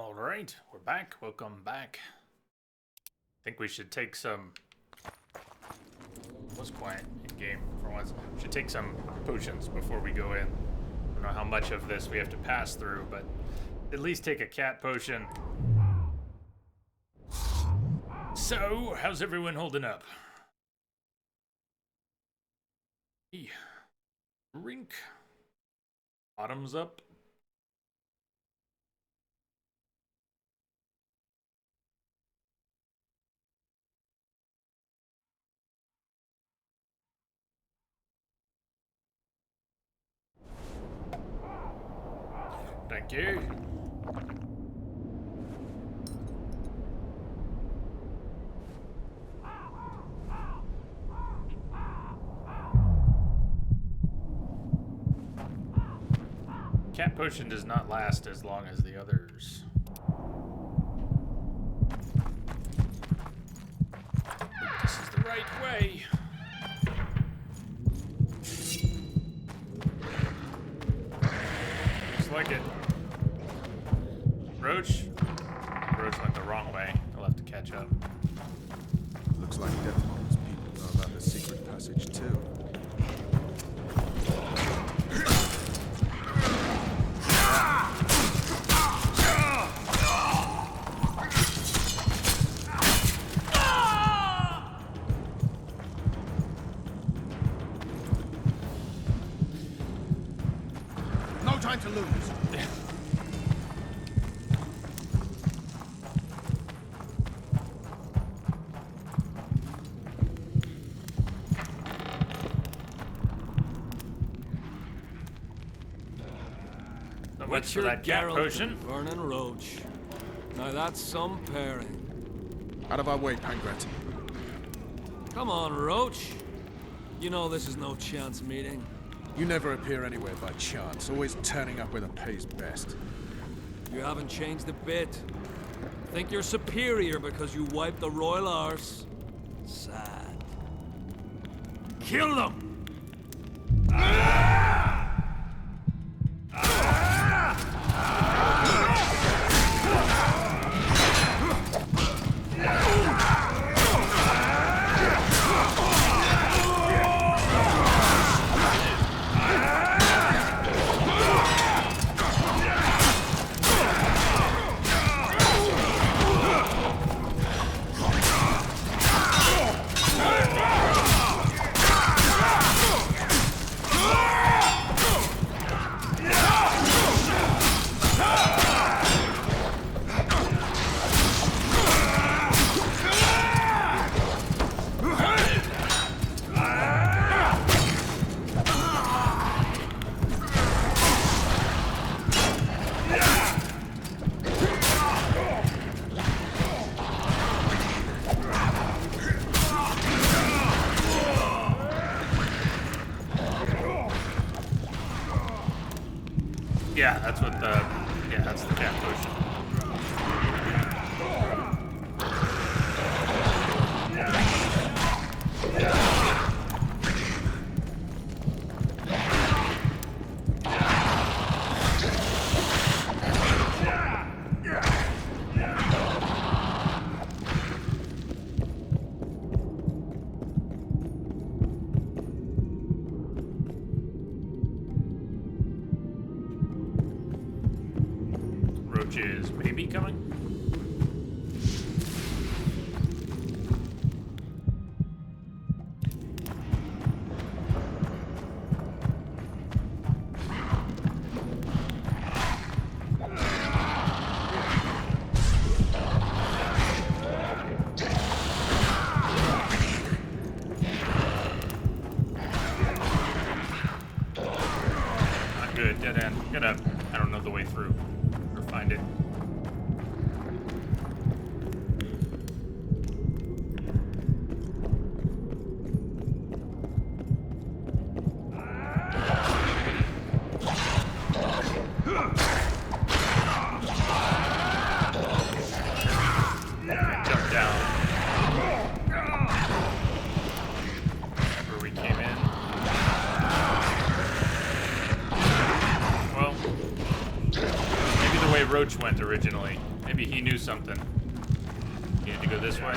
All right, we're back. Welcome back. I think we should take some. It was quiet in game for once. We should take some potions before we go in. I don't know how much of this we have to pass through, but at least take a cat potion. So, how's everyone holding up? Rink. Bottoms up. Thank you. Cat potion does not last as long as the others. This is the right way. Looks like it. Roach? Roach went the wrong way. I'll have to catch up. Looks like Deathmold's people know about the secret passage too. No time to lose. What's for that cat potion? Vernon Roach. Now that's some pairing. Out of our way, Pancret. Come on, Roach. You know this is no chance meeting. You never appear anywhere by chance, always turning up where the pay's best. You haven't changed a bit. Think you're superior because you wiped the royal arse? Sad. Kill them! Yeah, that's what that's the cat potion. Roach is maybe coming. Not good, dead end. I don't know the way through. Or find it. Jump down. Where we came in. Well, maybe the way Roach went originally. Maybe he knew something. You need to go this way.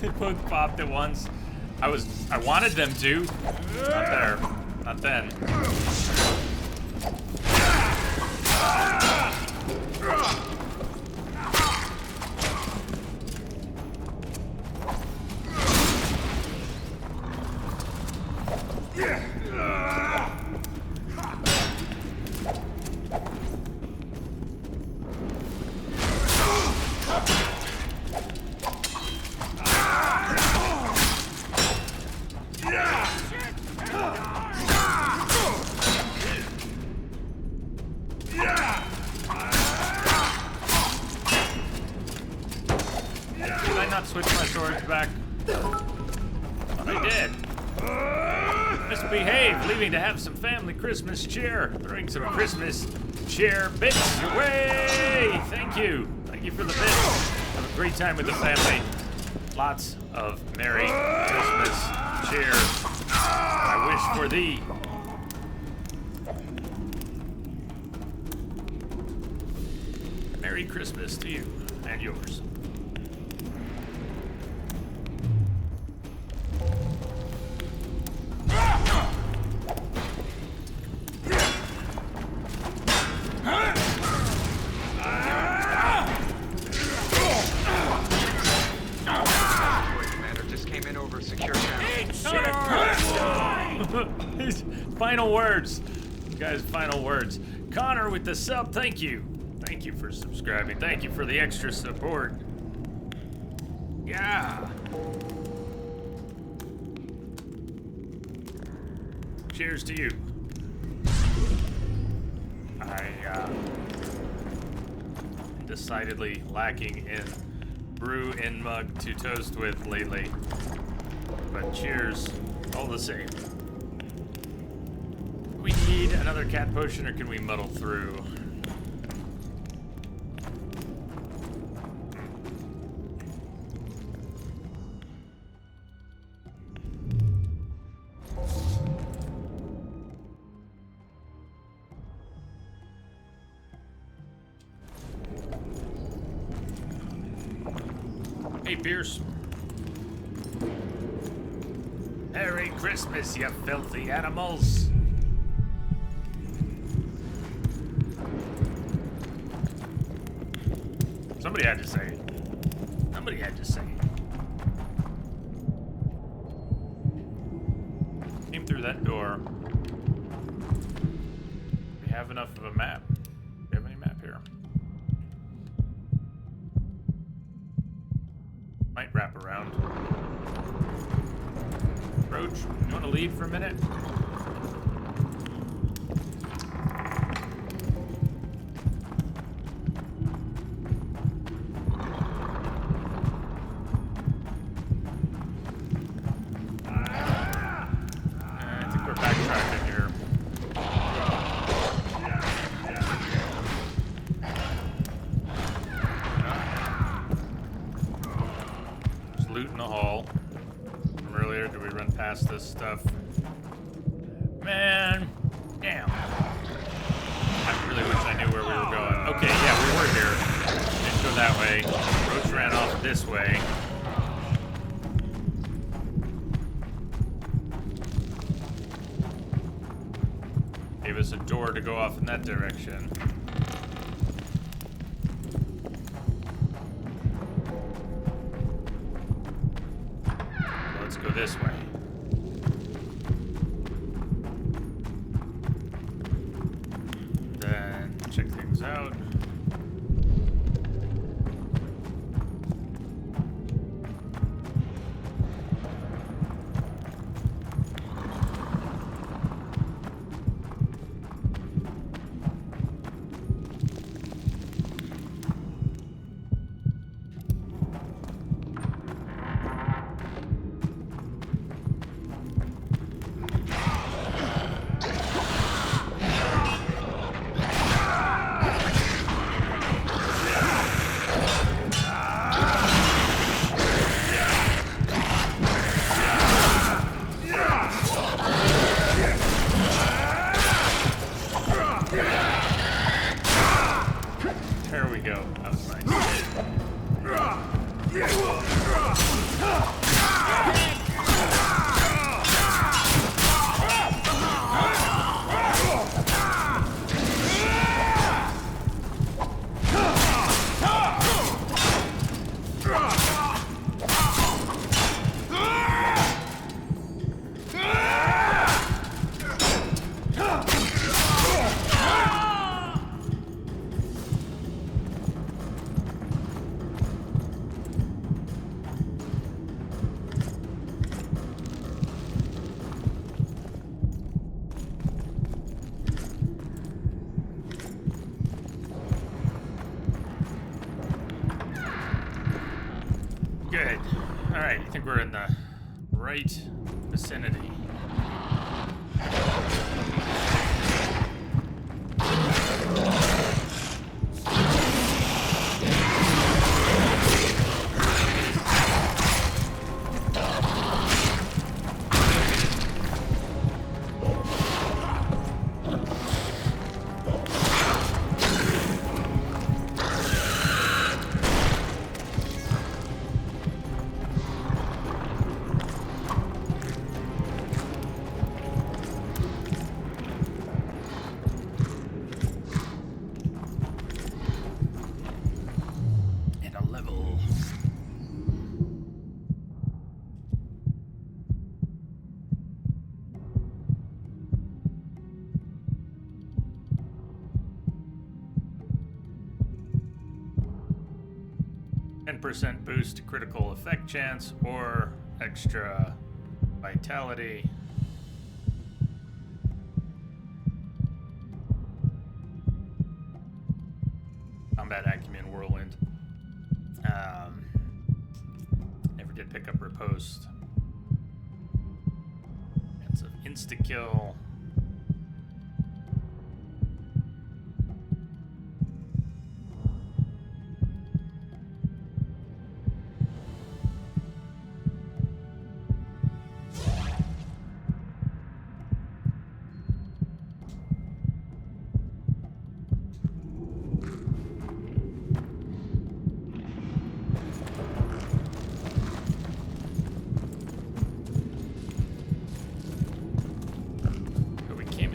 They both popped at once. I wanted them to. Not there. Not then. Switch my swords back. But I did. Misbehave, leaving to have some family Christmas cheer. Throwing some Christmas cheer bits your way. Thank you. Thank you for the bits. Have a great time with the family. Lots of Merry Christmas cheer. I wish for thee. Merry Christmas to you and yours. Final words. Guys, final words. Connor with the sub, thank you. Thank you for subscribing. Thank you for the extra support. Yeah. Cheers to you. Decidedly lacking in brew in mug to toast with lately. But cheers all the same. We need another cat potion, or can we muddle through? Hey, Pierce. Merry Christmas, you filthy animals. Somebody had to say it. Somebody had to say it. Came through that door. We have enough of a map. Do we have any map here? Might wrap around. Roach, you want to lead for a minute? This stuff. Man, damn. I really wish I knew where we were going. Okay, yeah, we were here. Didn't go that way. Roach ran off this way. Gave us a door to go off in that direction. go this way. Then check things out. There we go. That was nice. Good. Alright, I think we're in the right vicinity. And a level. %, boost to critical effect chance or extra vitality. Combat acumen whirlwind. Never did pick up riposte. Chance of insta kill.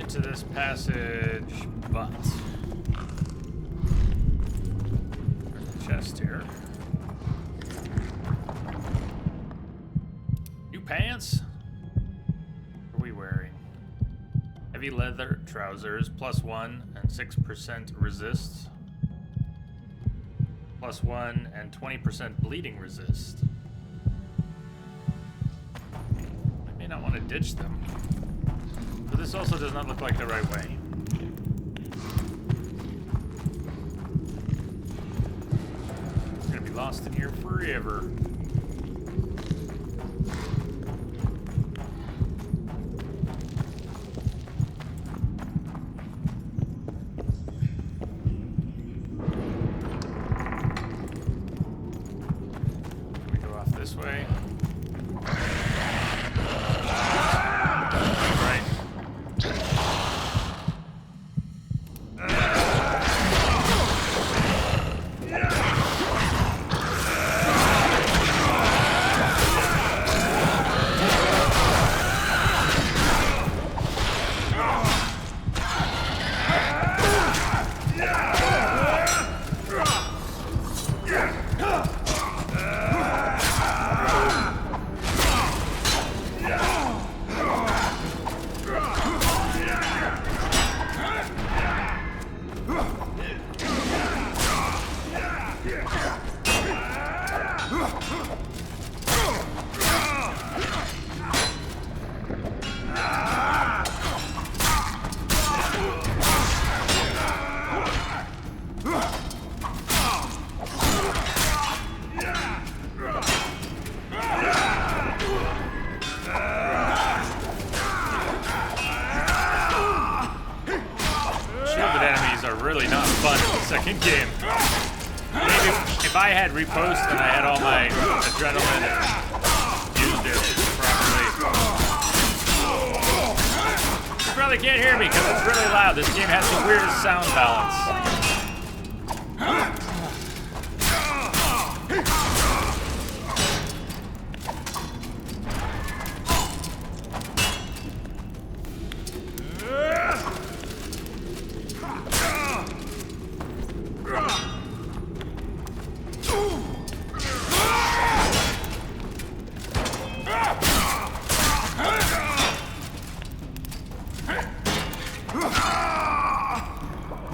To this passage, but there's a chest here. New pants? What are we wearing? Heavy leather trousers, +1 and 6% resist. +1 and 20% bleeding resist. I may not want to ditch them. But this also does not look like the right way. We're gonna be lost in here forever. Can we go off this way? really not fun in the second game. Maybe if I had repost and I had all my adrenaline and used it properly. You probably can't hear me because it's really loud. This game has the weirdest sound balance.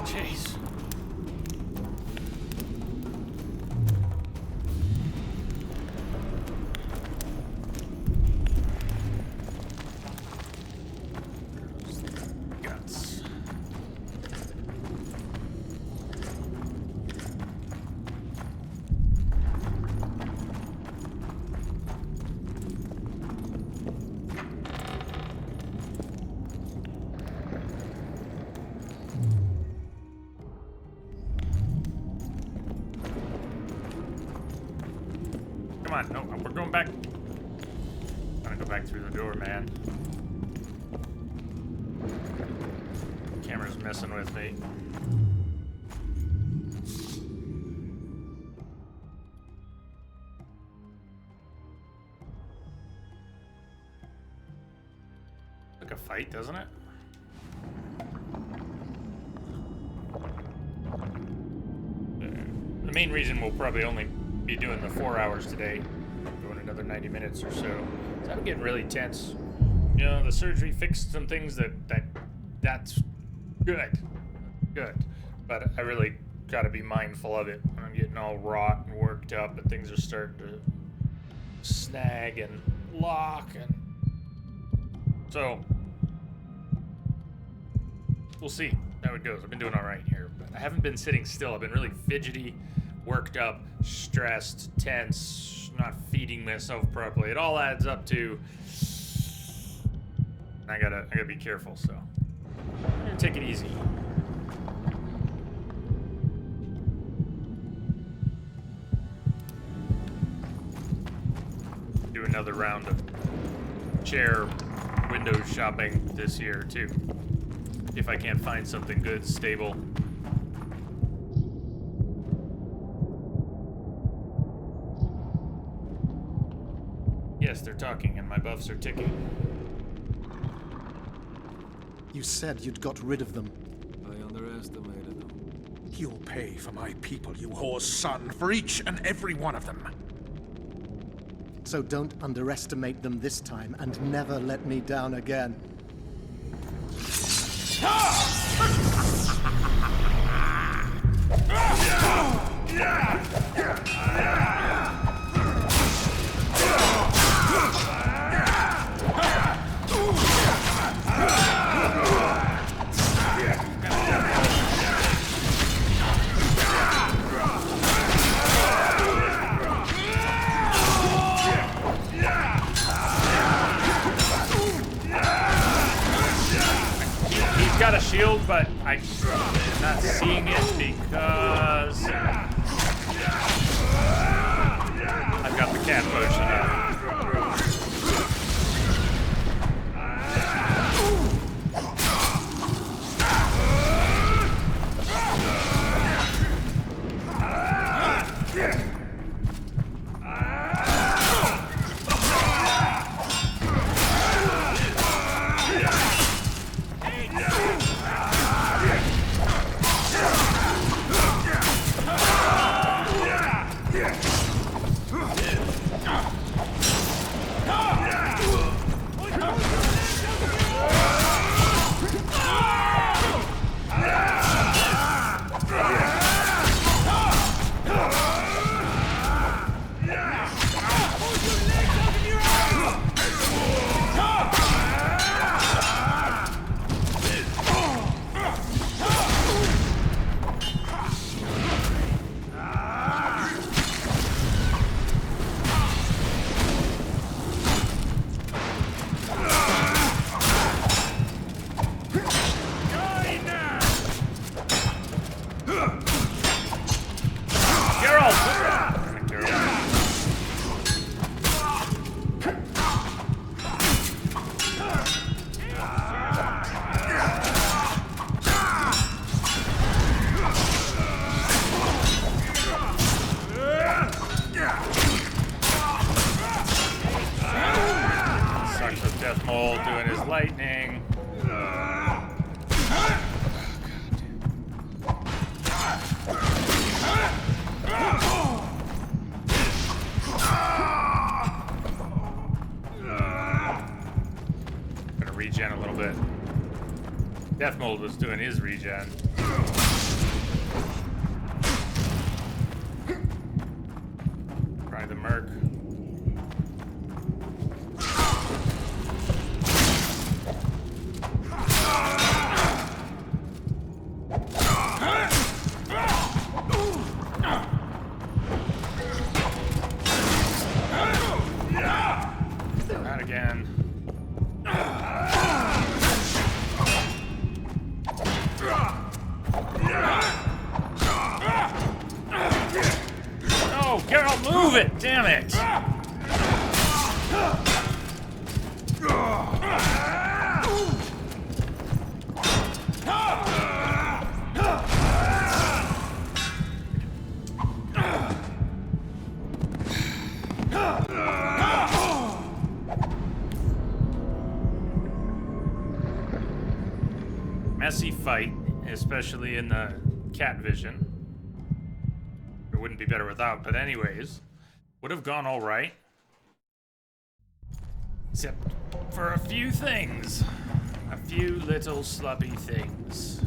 Jeez. Guts. Come on, no, we're going back. I'm gonna go back through the door, man. Camera's messing with me. Like a fight, doesn't it? The main reason we'll probably only be doing the 4 hours today, doing another 90 minutes or so, is I'm getting really tense. You know, the surgery fixed some things that's good, but I really got to be mindful of it. I'm getting all wrought and worked up, and things are starting to snag and lock, and so we'll see how it goes. I've been doing all right here, but I haven't been sitting still. I've been really fidgety, worked up, stressed, tense, not feeding myself properly. It all adds up to I gotta be careful, so I'm gonna take it easy. Do another round of chair window shopping this year too. If I can't find something good, stable. Yes, they're talking and my buffs are ticking. You said you'd got rid of them. I underestimated them. You'll pay for my people, you whore's son, for each and every one of them. So don't underestimate them this time and never let me down again. Got a shield, but I'm not seeing it because I've got the cat potion up. was doing his regen. Try the Merc. Not again. Oh, Geralt, move it! Damn it! Messy fight, especially in the cat vision. It wouldn't be better without, but anyways, would have gone all right. Except for a few things. A few little sloppy things.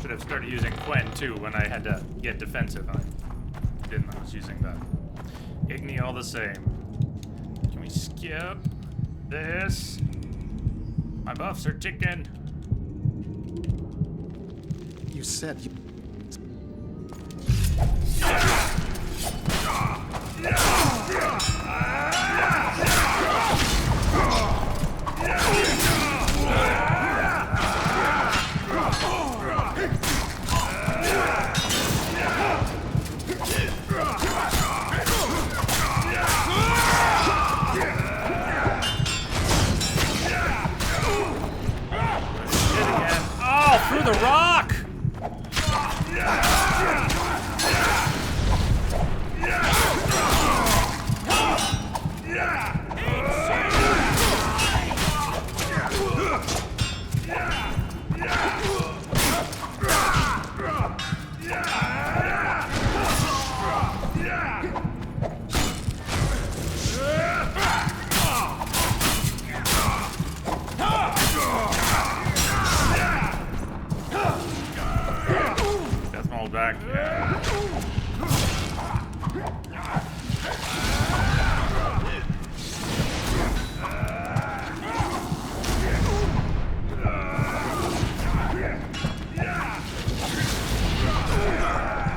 Should have started using Quen too when I had to get defensive. I didn't. I was using the Igni all the same. Can we skip this? My buffs are ticking. You said you... Oh, through the rock! Back, yeah.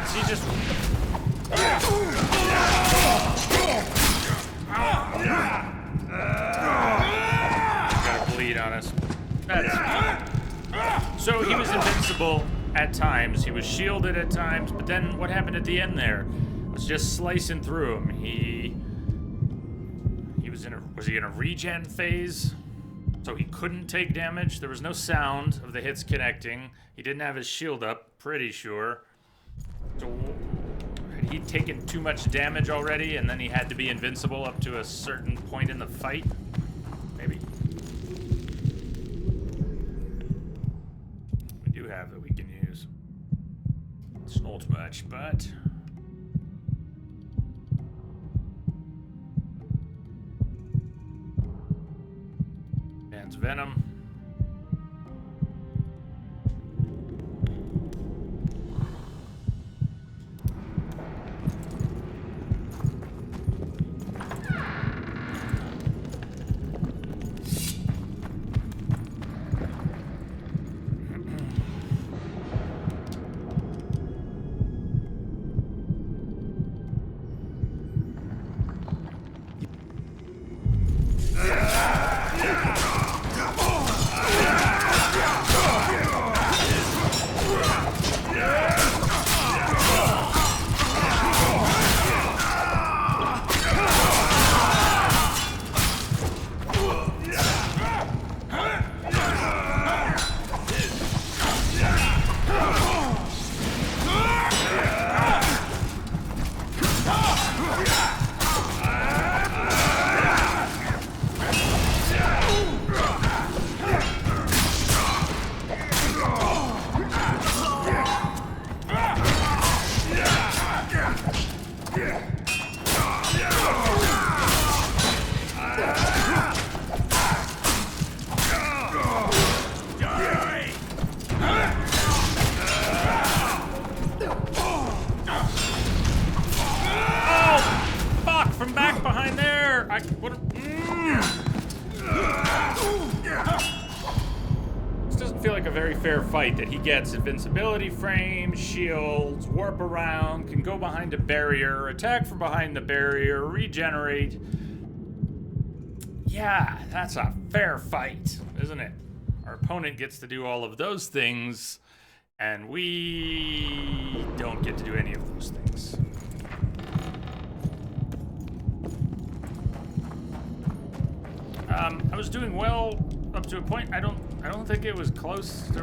Is he just... Got a bleed on us. So he was invincible at times, he was shielded at times, but then what happened at the end there? It was just slicing through him. He was he in a regen phase? So he couldn't take damage. There was no sound of the hits connecting. He didn't have his shield up, pretty sure. So had he taken too much damage already and then he had to be invincible up to a certain point in the fight? Maybe. We do have that we can use. It's not much, but... Man's Venom. feel like a very fair fight that he gets invincibility frames, shields, warp around, can go behind a barrier, attack from behind the barrier, regenerate. Yeah, that's a fair fight, isn't it? Our opponent gets to do all of those things, and we don't get to do any of those things. I was doing well up to a point. I don't think it was close. I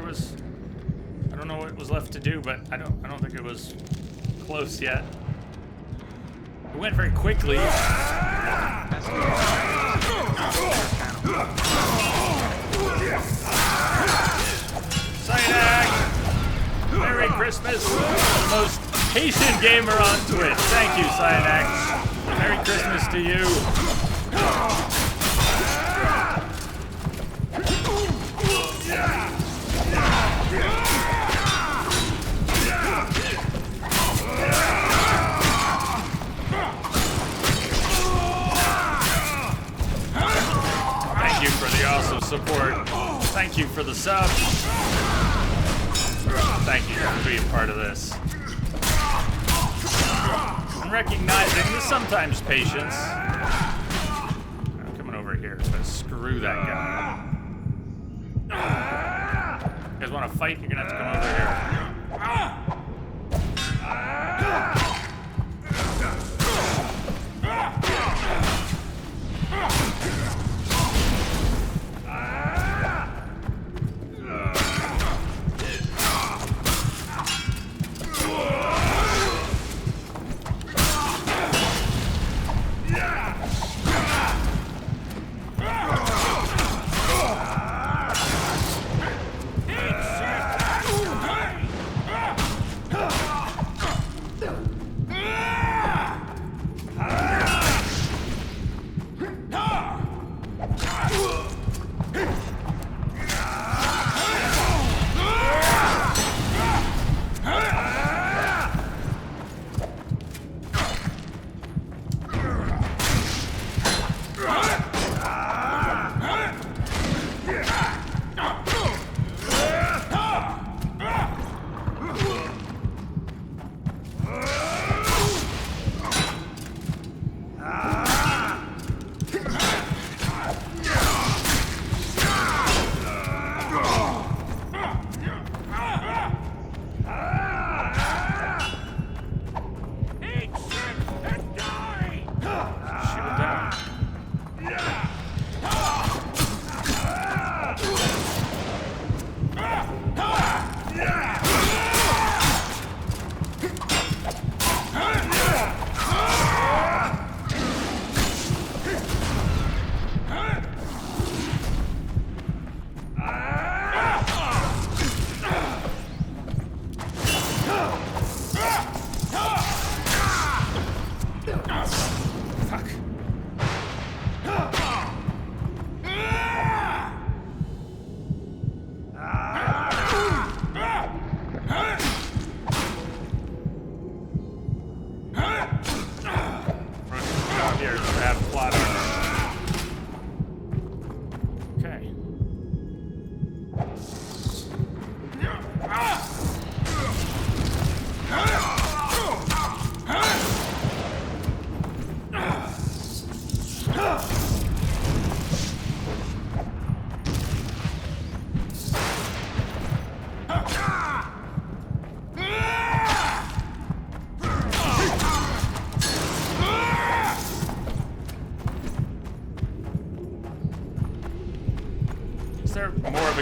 don't know what was left to do, but I don't think it was close yet. It went very quickly. Cyanide! Merry Christmas! The most patient gamer on Twitch. Thank you, Cyanide. Merry Christmas to you. Thank you for the awesome support. Thank you for the sub. Thank you for being part of this. And recognizing the sometimes patience. I'm coming over here to screw that guy. You guys want to fight? You're gonna have to come over here.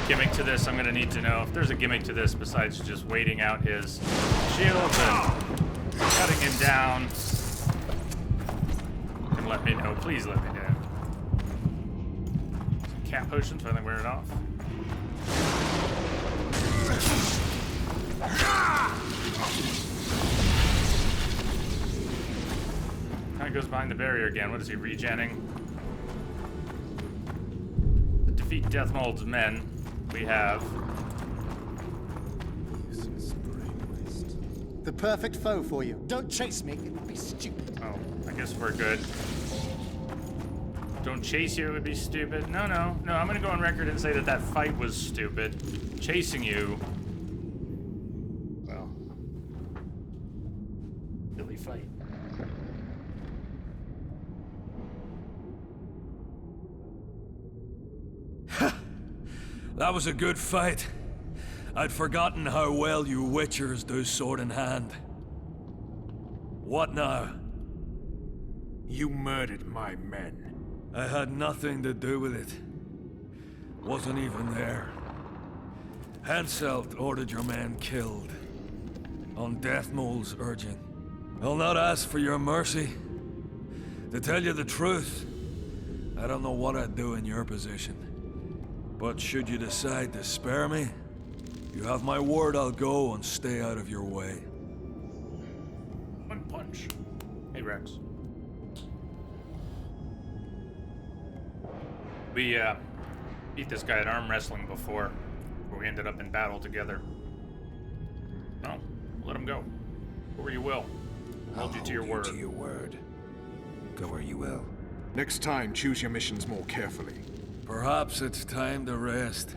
Gimmick to this, I'm gonna need to know if there's a gimmick to this besides just waiting out his shields and cutting him down. You can let me know, please let me know. Some cat potions, so I think wear it off. Kind of goes behind the barrier again. What is he, regenning? Defeat Deathmold's men. We have the perfect foe for you. Don't chase me, it would be stupid. Oh, I guess we're good. Don't chase you, it would be stupid. No, I'm gonna go on record and say that that fight was stupid. chasing you. Well, Billy fight. That was a good fight. I'd forgotten how well you Witchers do sword in hand. What now? You murdered my men. I had nothing to do with it. Wasn't even there. Henselt ordered your men killed. On Deathmole's urging. I'll not ask for your mercy. To tell you the truth, I don't know what I'd do in your position. But should you decide to spare me, you have my word I'll go and stay out of your way. One punch. Hey, Rex. We, beat this guy at arm wrestling before, where we ended up in battle together. No, let him go. Go where you will. I'll hold you to your word. To your word. Go where you will. Next time, choose your missions more carefully. Perhaps it's time to rest.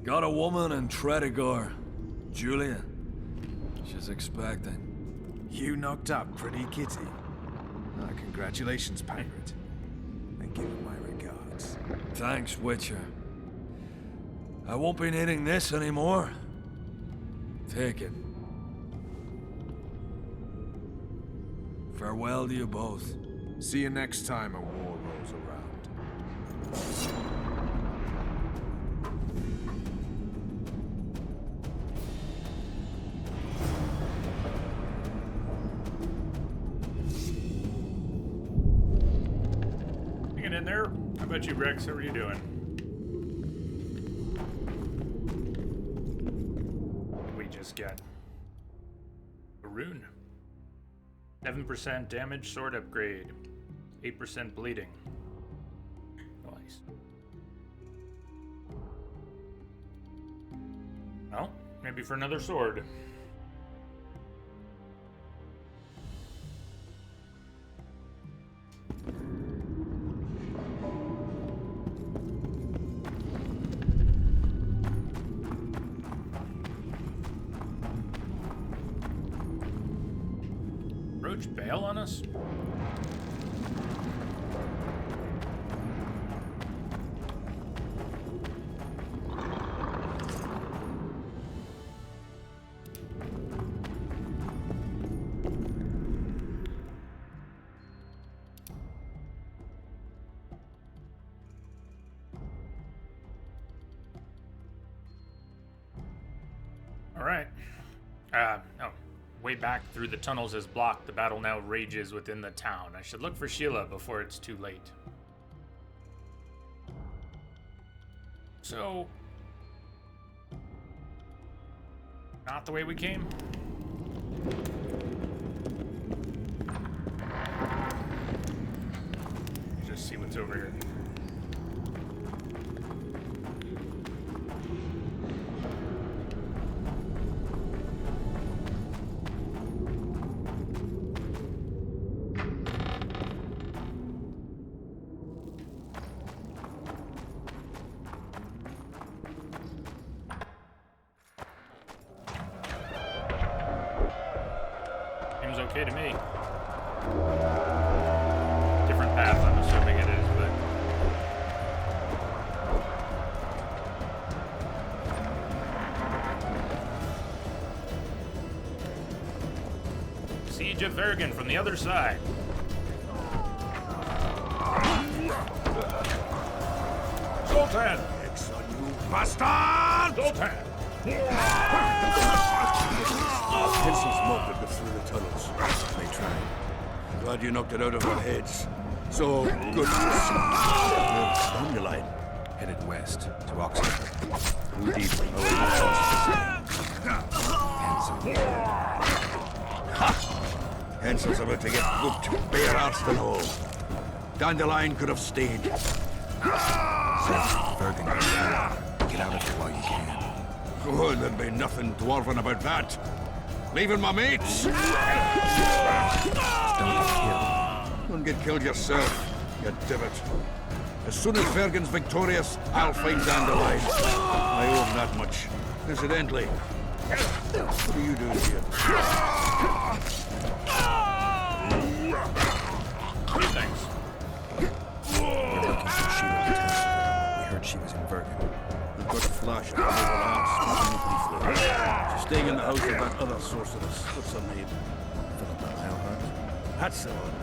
Got a woman in Tredigor, Julia. She's expecting. You knocked up pretty kitty. Congratulations, pirate. And give her my regards. Thanks, Witcher. I won't be needing this anymore. Take it. Farewell to you both. See you next time a war rolls around. Hanging in there? How about you, Rex? How are you doing? We just got a rune. 7% damage sword upgrade. 8% bleeding. Nice. Well, maybe for another sword. Roach bail on us? All right. Oh. Way back through the tunnels is blocked. The battle now rages within the town. I should look for Sheila before it's too late. So... not the way we came? Just see what's over here. Okay to me. Different path, I'm assuming it is, but... Siege of Vergen from the other side. Zoltan! Exxon, you bastard! Zoltan! Pencils melted through the tunnels. They tried. Glad you knocked it out of our heads. So good. On your line. Headed west to Oxford. Through deep. Hansel's about to get booked, bare-arsed and all. Dandelion could have stayed. Bergen, get out of here while you can. Oh, there'd be nothing dwarven about that. Leaving my mates! Don't get killed yourself, you divot. As soon as Vergen's victorious, I'll find Dandelion. I owe him that much. Incidentally, what are you doing here? Thanks. We're looking for Sheila the Tancer. We heard she was in Vergen. We've got a flash of her little ass moving floor. She's staying in the house of that other sorceress. What's her name? Philippa Eilhart. That's the one.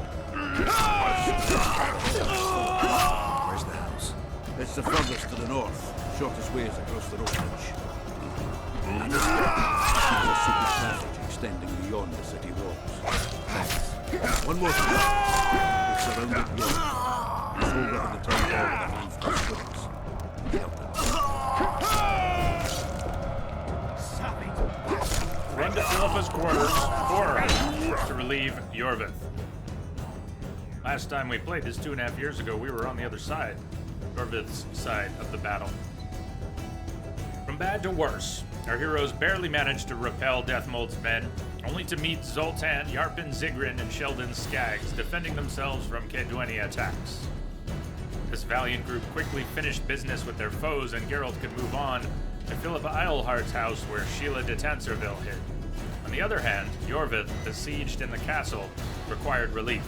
Where's the house? It's the furthest to the north. Shortest way is across the road bridge. There's a secret passage extending beyond the city walls. Thanks. One more thing. We're surrounded beyond. It's over in the town hall with a handful of squirrels. Help it. Run to Philippa's quarters to relieve Yorvith. Last time we played this 2.5 years ago, we were on the other side, Yorvith's side of the battle. From bad to worse, our heroes barely managed to repel Deathmold's men, only to meet Zoltan, Yarpin Zigrin, and Sheldon Skaggs defending themselves from Kedweni attacks. This valiant group quickly finished business with their foes, and Geralt could move on to Philippa Eilhart's house where Sheila de Tancerville hid. On the other hand, Yorvith, besieged in the castle, required relief.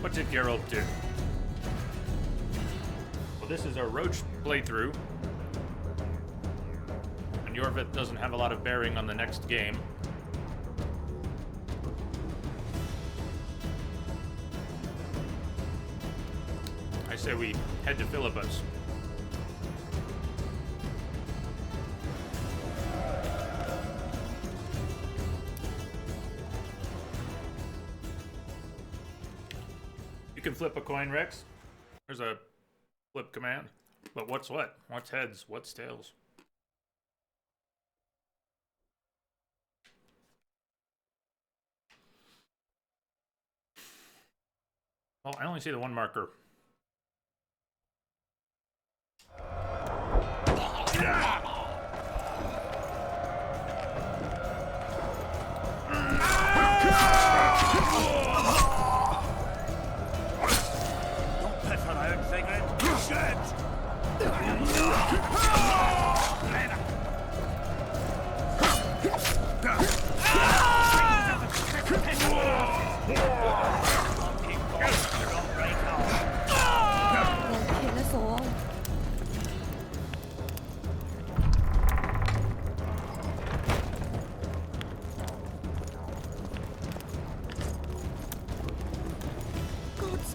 What did Geralt do? Well, this is a Roach playthrough, and Yorvith doesn't have a lot of bearing on the next game. I say we head to Philippa's. You can flip a coin, Rex. There's a flip command. But what's what? What's heads? What's tails? Well, I only see the one marker.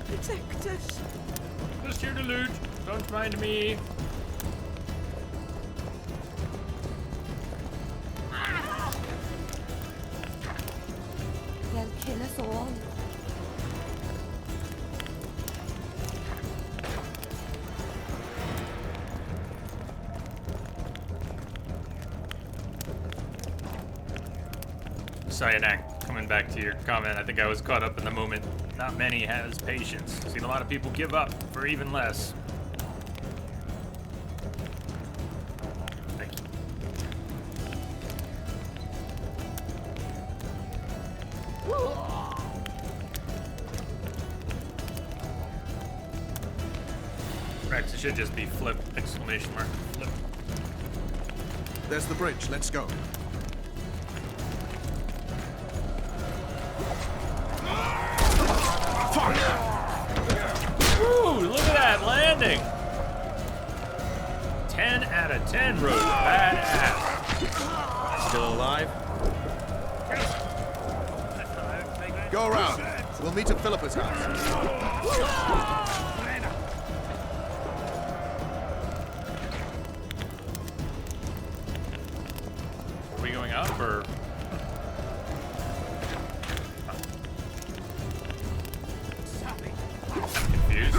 Protect us. Just here to loot. Don't mind me. They'll kill us all. Cyanak, coming back to your comment, I think I was caught up in the moment. Not many has patience. Seen a lot of people give up for even less. Thank you. Rex, it should just be flip, exclamation mark, flip. There's the bridge. Let's go. Ooh, look at that landing! 10 out of 10, Roach. Badass. Still alive? Go around. We'll meet at Philippa's house. Are we going up or? I'm confused.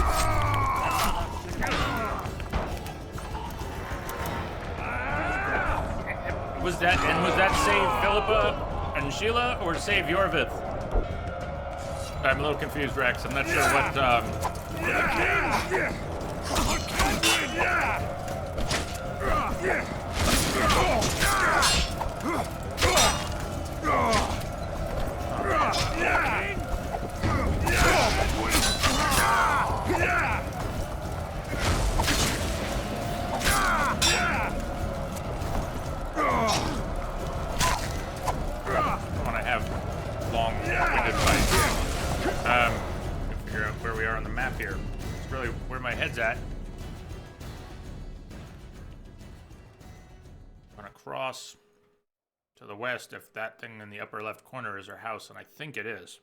Was that save Philippa and Sheila or save Yorvith? I'm a little confused, Rex. I'm not sure what. head's at. Run across to the west if that thing in the upper left corner is our house, and I think it is.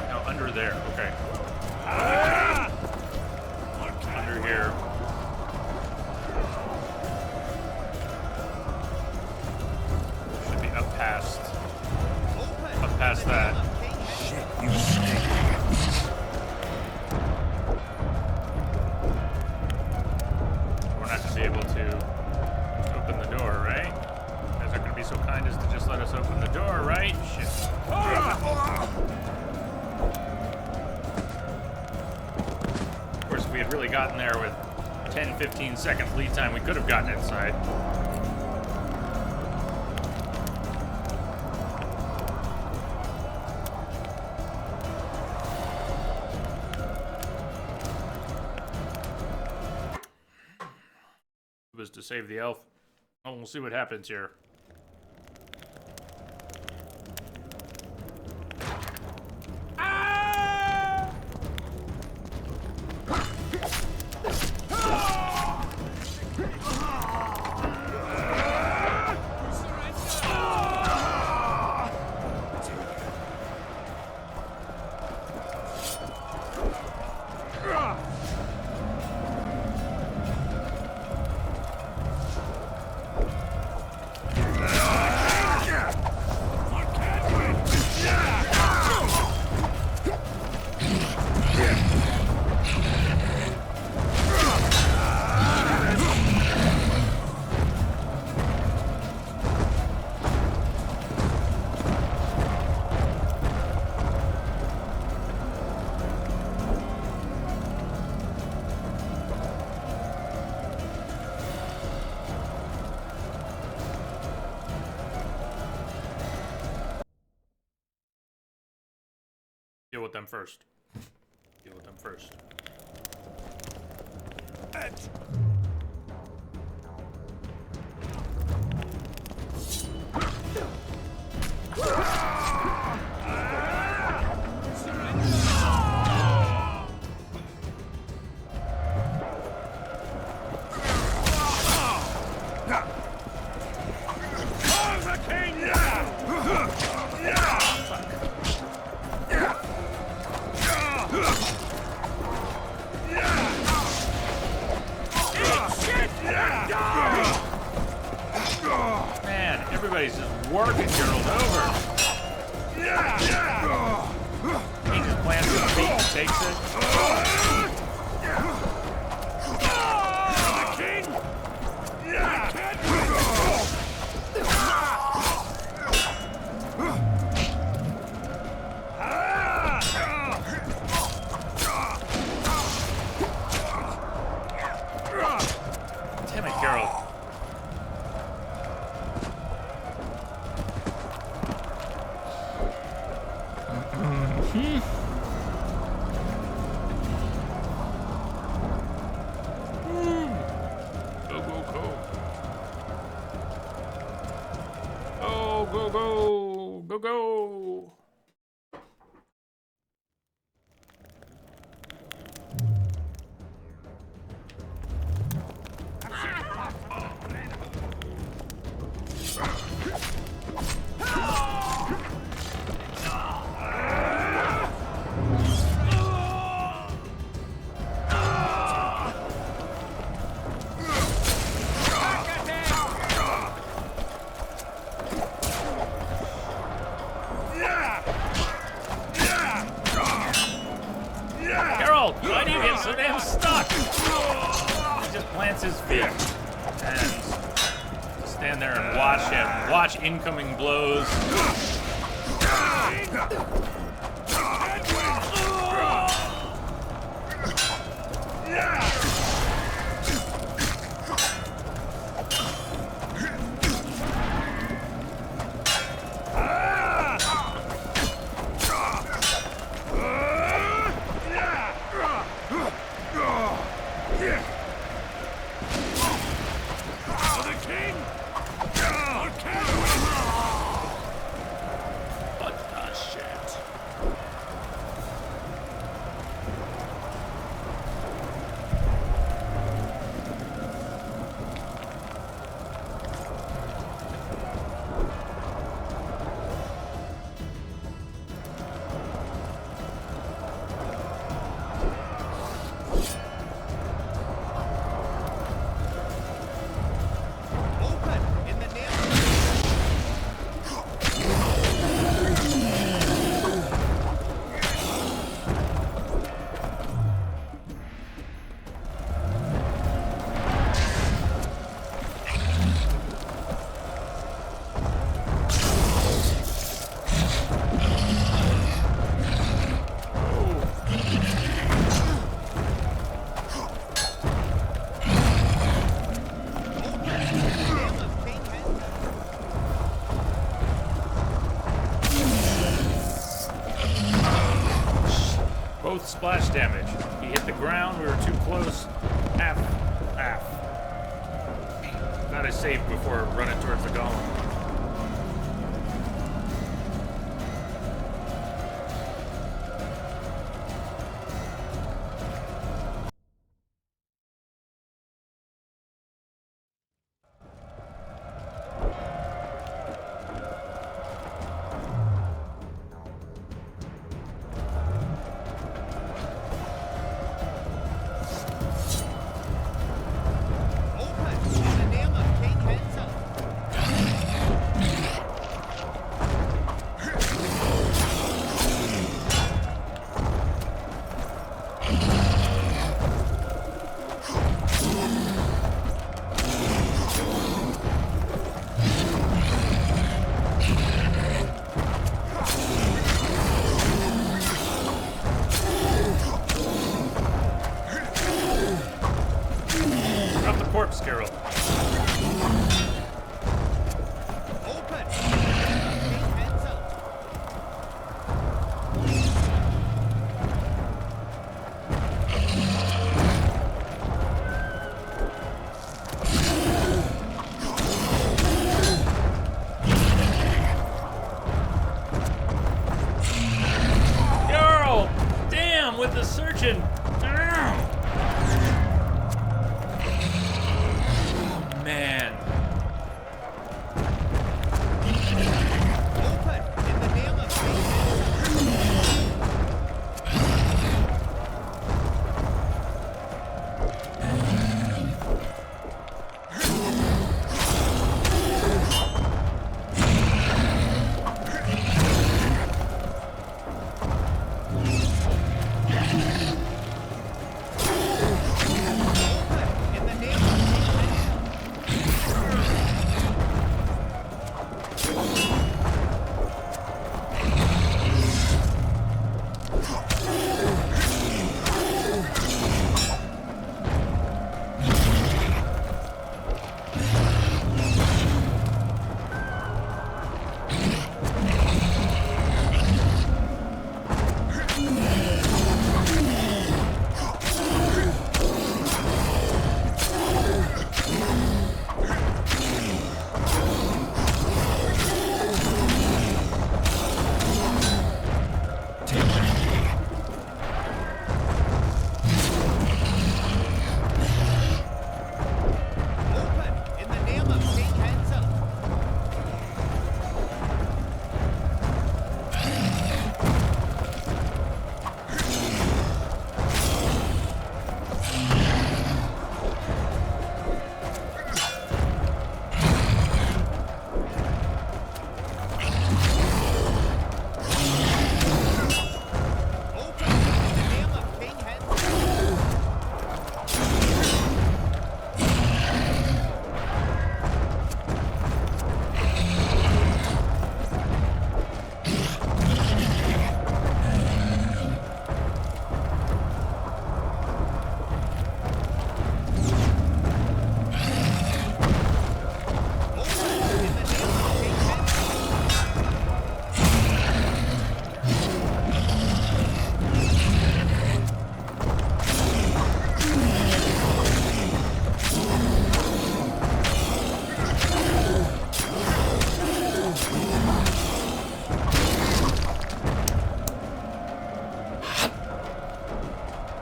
No, under there. Okay. Under here. Should be up past that. Shit, you stink. We're not going to be able to open the door, right? You guys aren't going to be so kind as to just let us open the door, right? Shit. Of course, if we had really gotten there with 10, 15 seconds lead time, we could have gotten inside. Was to save the elf. Oh, we'll see what happens here. Deal with them first. Deal with them first. Man, everybody's just working Gerald over. He just plants his feet and takes it. Damn it, Gerald. Go, go, go. Oh, go, go. Go, go. Geralt, why do you get so damn stuck? He just plants his feet and stand there and watch incoming blows. He hit the ground. We were too close. Half. Glad I saved before running towards the golem. Corpse Carol. Girl! Damn, with the surgeon! Man. Open in the name of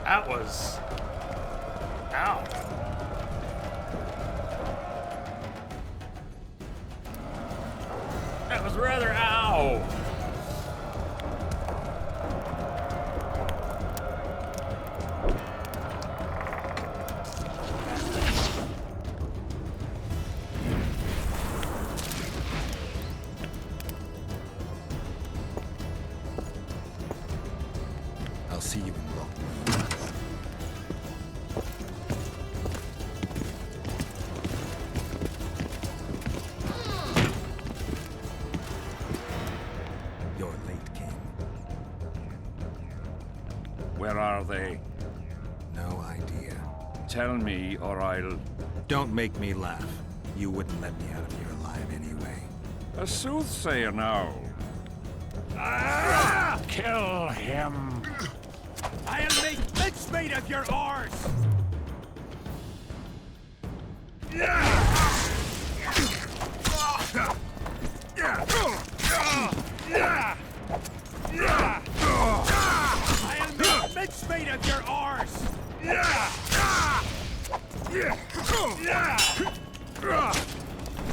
That was... Ow. That was rather ow. I'll see you in Block. You're late, King. Where are they? No idea. Tell me, or I'll... Don't make me laugh. You wouldn't let me out of here alive anyway. A soothsayer now. Ah! Kill him! I'll make mincemeat of your arse! I'll make mincemeat of your arse!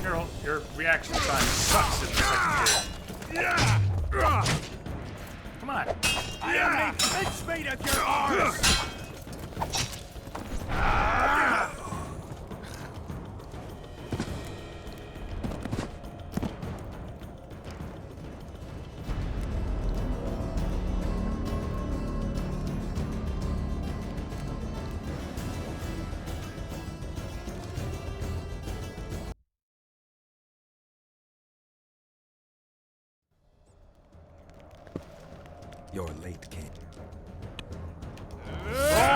Carol, your reaction time sucks in the second game. Come on. I'll make mincemeat of your arse! You're late, kid.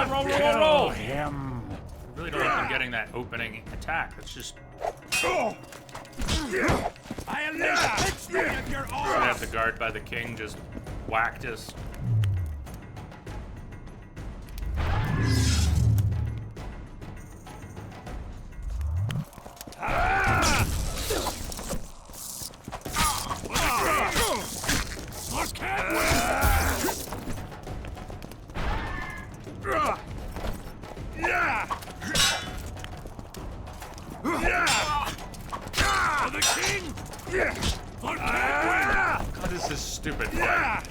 Roll him. I really don't like them getting that opening attack. It's just I'll make mincemeat of your they arse! have the guard by the king just whacked us. God, this is stupid fight.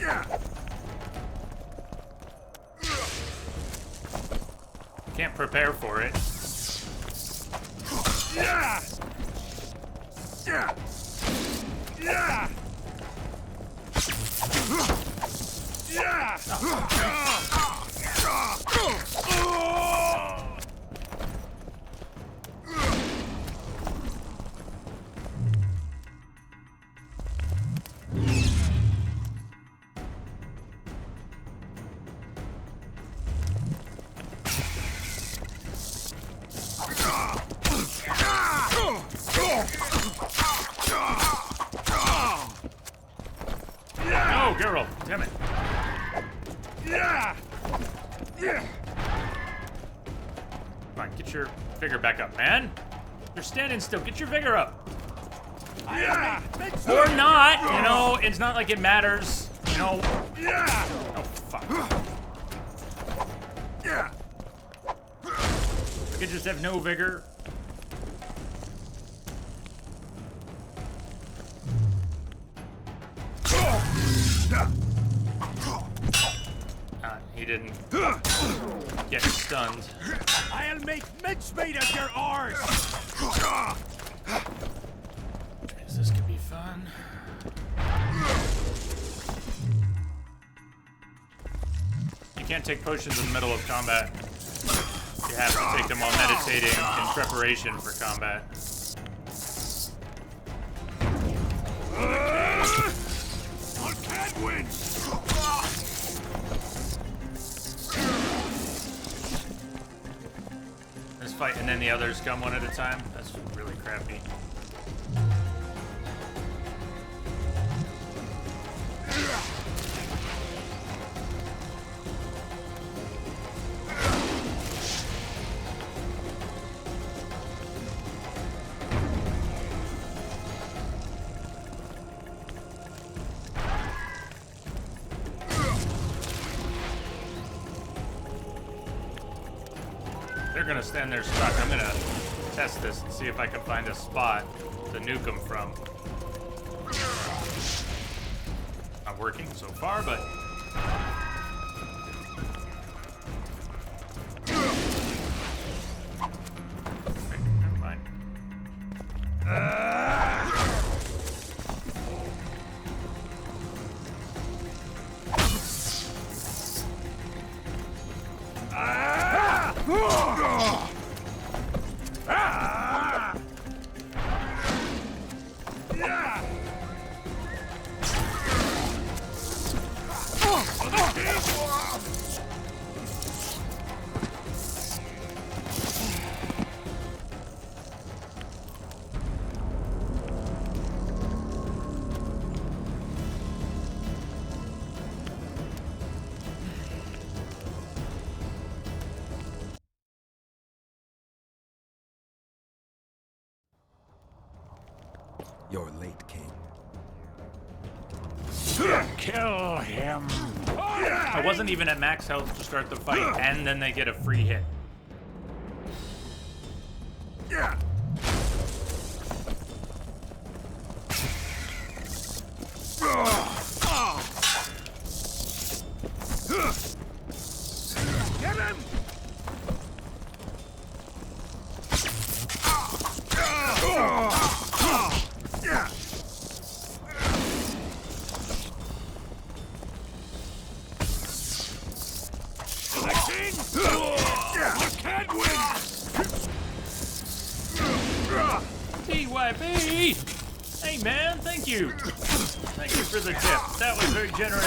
Can't prepare for it. No, Geralt, damn it. Come on, get your vigor back up, man. You're standing still. Get your vigor up. Or not, you know, it's not like it matters. You know. Oh, fuck. I could just have no vigor. He didn't get stunned. I'll make mincemeat of your arse! This could be fun. You can't take potions in the middle of combat. You have to take them while meditating in preparation for combat. I can't win! This fight and then the others come one at a time. That's really crappy. They're gonna stand there stuck. I'm gonna test this and see if I can find a spot to nuke them from. Not working so far, but okay, never mind. You're late, King. Kill him! I wasn't even at max health to start the fight, and then they get a free hit. Get him! BYB! Hey man, thank you! Thank you for the tip. That was very generous.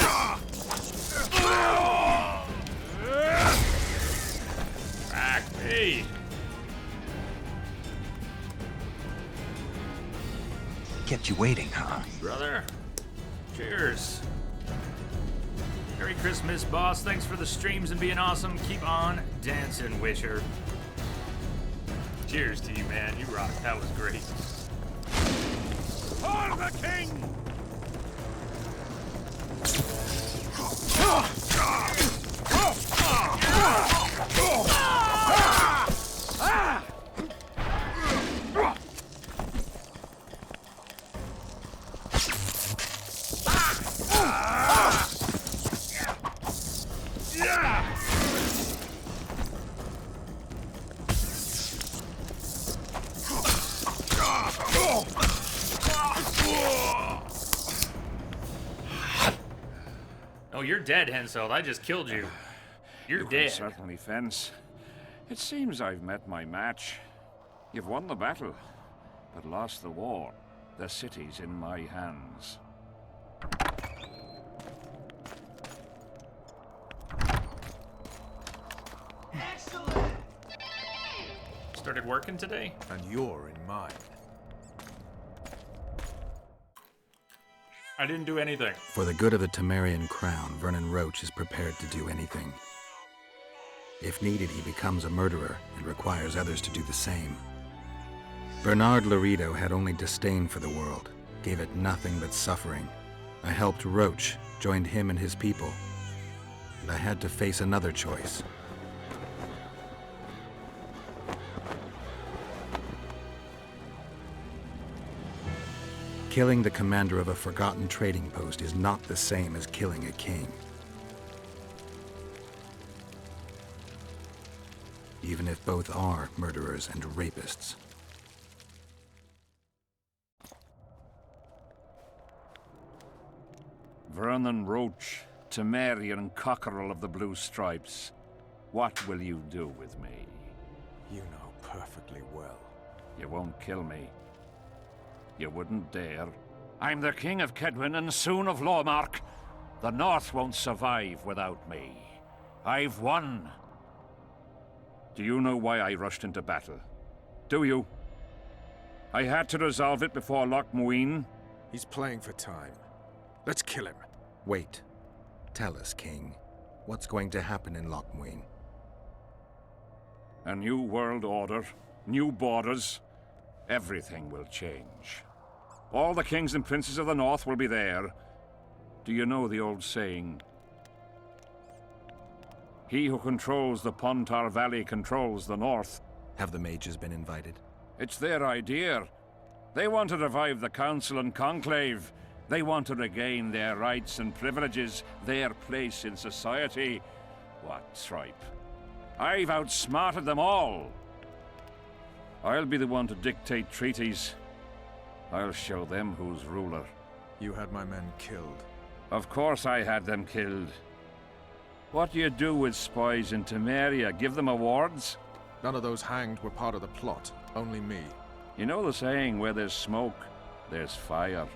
Back me! Kept you waiting, huh? Brother. Cheers. Merry Christmas, boss. Thanks for the streams and being awesome. Keep on dancing, Wisher. Cheers to you, man. You rock. That was great. For the king! Oh, you're dead, Henselt. I just killed you. You're You can dead. certainly fence. It seems I've met my match. You've won the battle, but lost the war. The city's in my hands. Started working today? And you're in mine. I didn't do anything. For the good of the Temerian crown, Vernon Roach is prepared to do anything. If needed, he becomes a murderer and requires others to do the same. Bernard Laredo had only disdain for the world, gave it nothing but suffering. I helped Roach, joined him and his people, and I had to face another choice. Killing the commander of a forgotten trading post is not the same as killing a king. Even if both are murderers and rapists. Vernon Roach, Temerian cockerel of the Blue Stripes. What will you do with me? You know perfectly well. You won't kill me. You wouldn't dare. I'm the King of Kedwin and soon of Lawmark. The North won't survive without me. I've won. Do you know why I rushed into battle? Do you? I had to resolve it before Loch Muin. He's playing for time. Let's kill him. Wait. Tell us, King. What's going to happen in Loch Muin? A new world order, new borders. Everything will change. All the kings and princes of the North will be there. Do you know the old saying? He who controls the Pontar Valley controls the North. Have the mages been invited? It's their idea. They want to revive the Council and Conclave. They want to regain their rights and privileges, their place in society. What tripe? I've outsmarted them all. I'll be the one to dictate treaties. I'll show them who's ruler. You had my men killed. Of course I had them killed. What do you do with spies in Temeria? Give them awards? None of those hanged were part of the plot. Only me. You know the saying, where there's smoke, there's fire.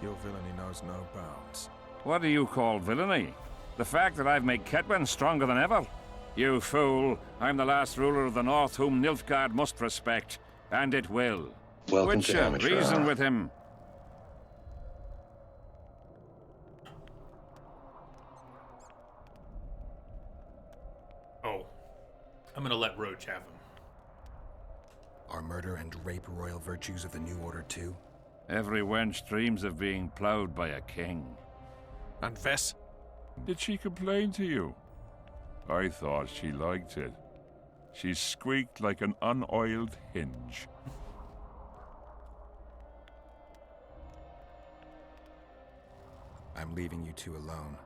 Your villainy knows no bounds. What do you call villainy? The fact that I've made Kedwen stronger than ever? You fool, I'm the last ruler of the North whom Nilfgaard must respect, and it will. Welcome to Witcher, amateur reason hour. with him. Oh. I'm gonna let Roach have him. Are murder and rape royal virtues of the New Order too? Every wench dreams of being ploughed by a king. And Vess? Did she complain to you? I thought she liked it. She squeaked like an unoiled hinge. I'm leaving you two alone.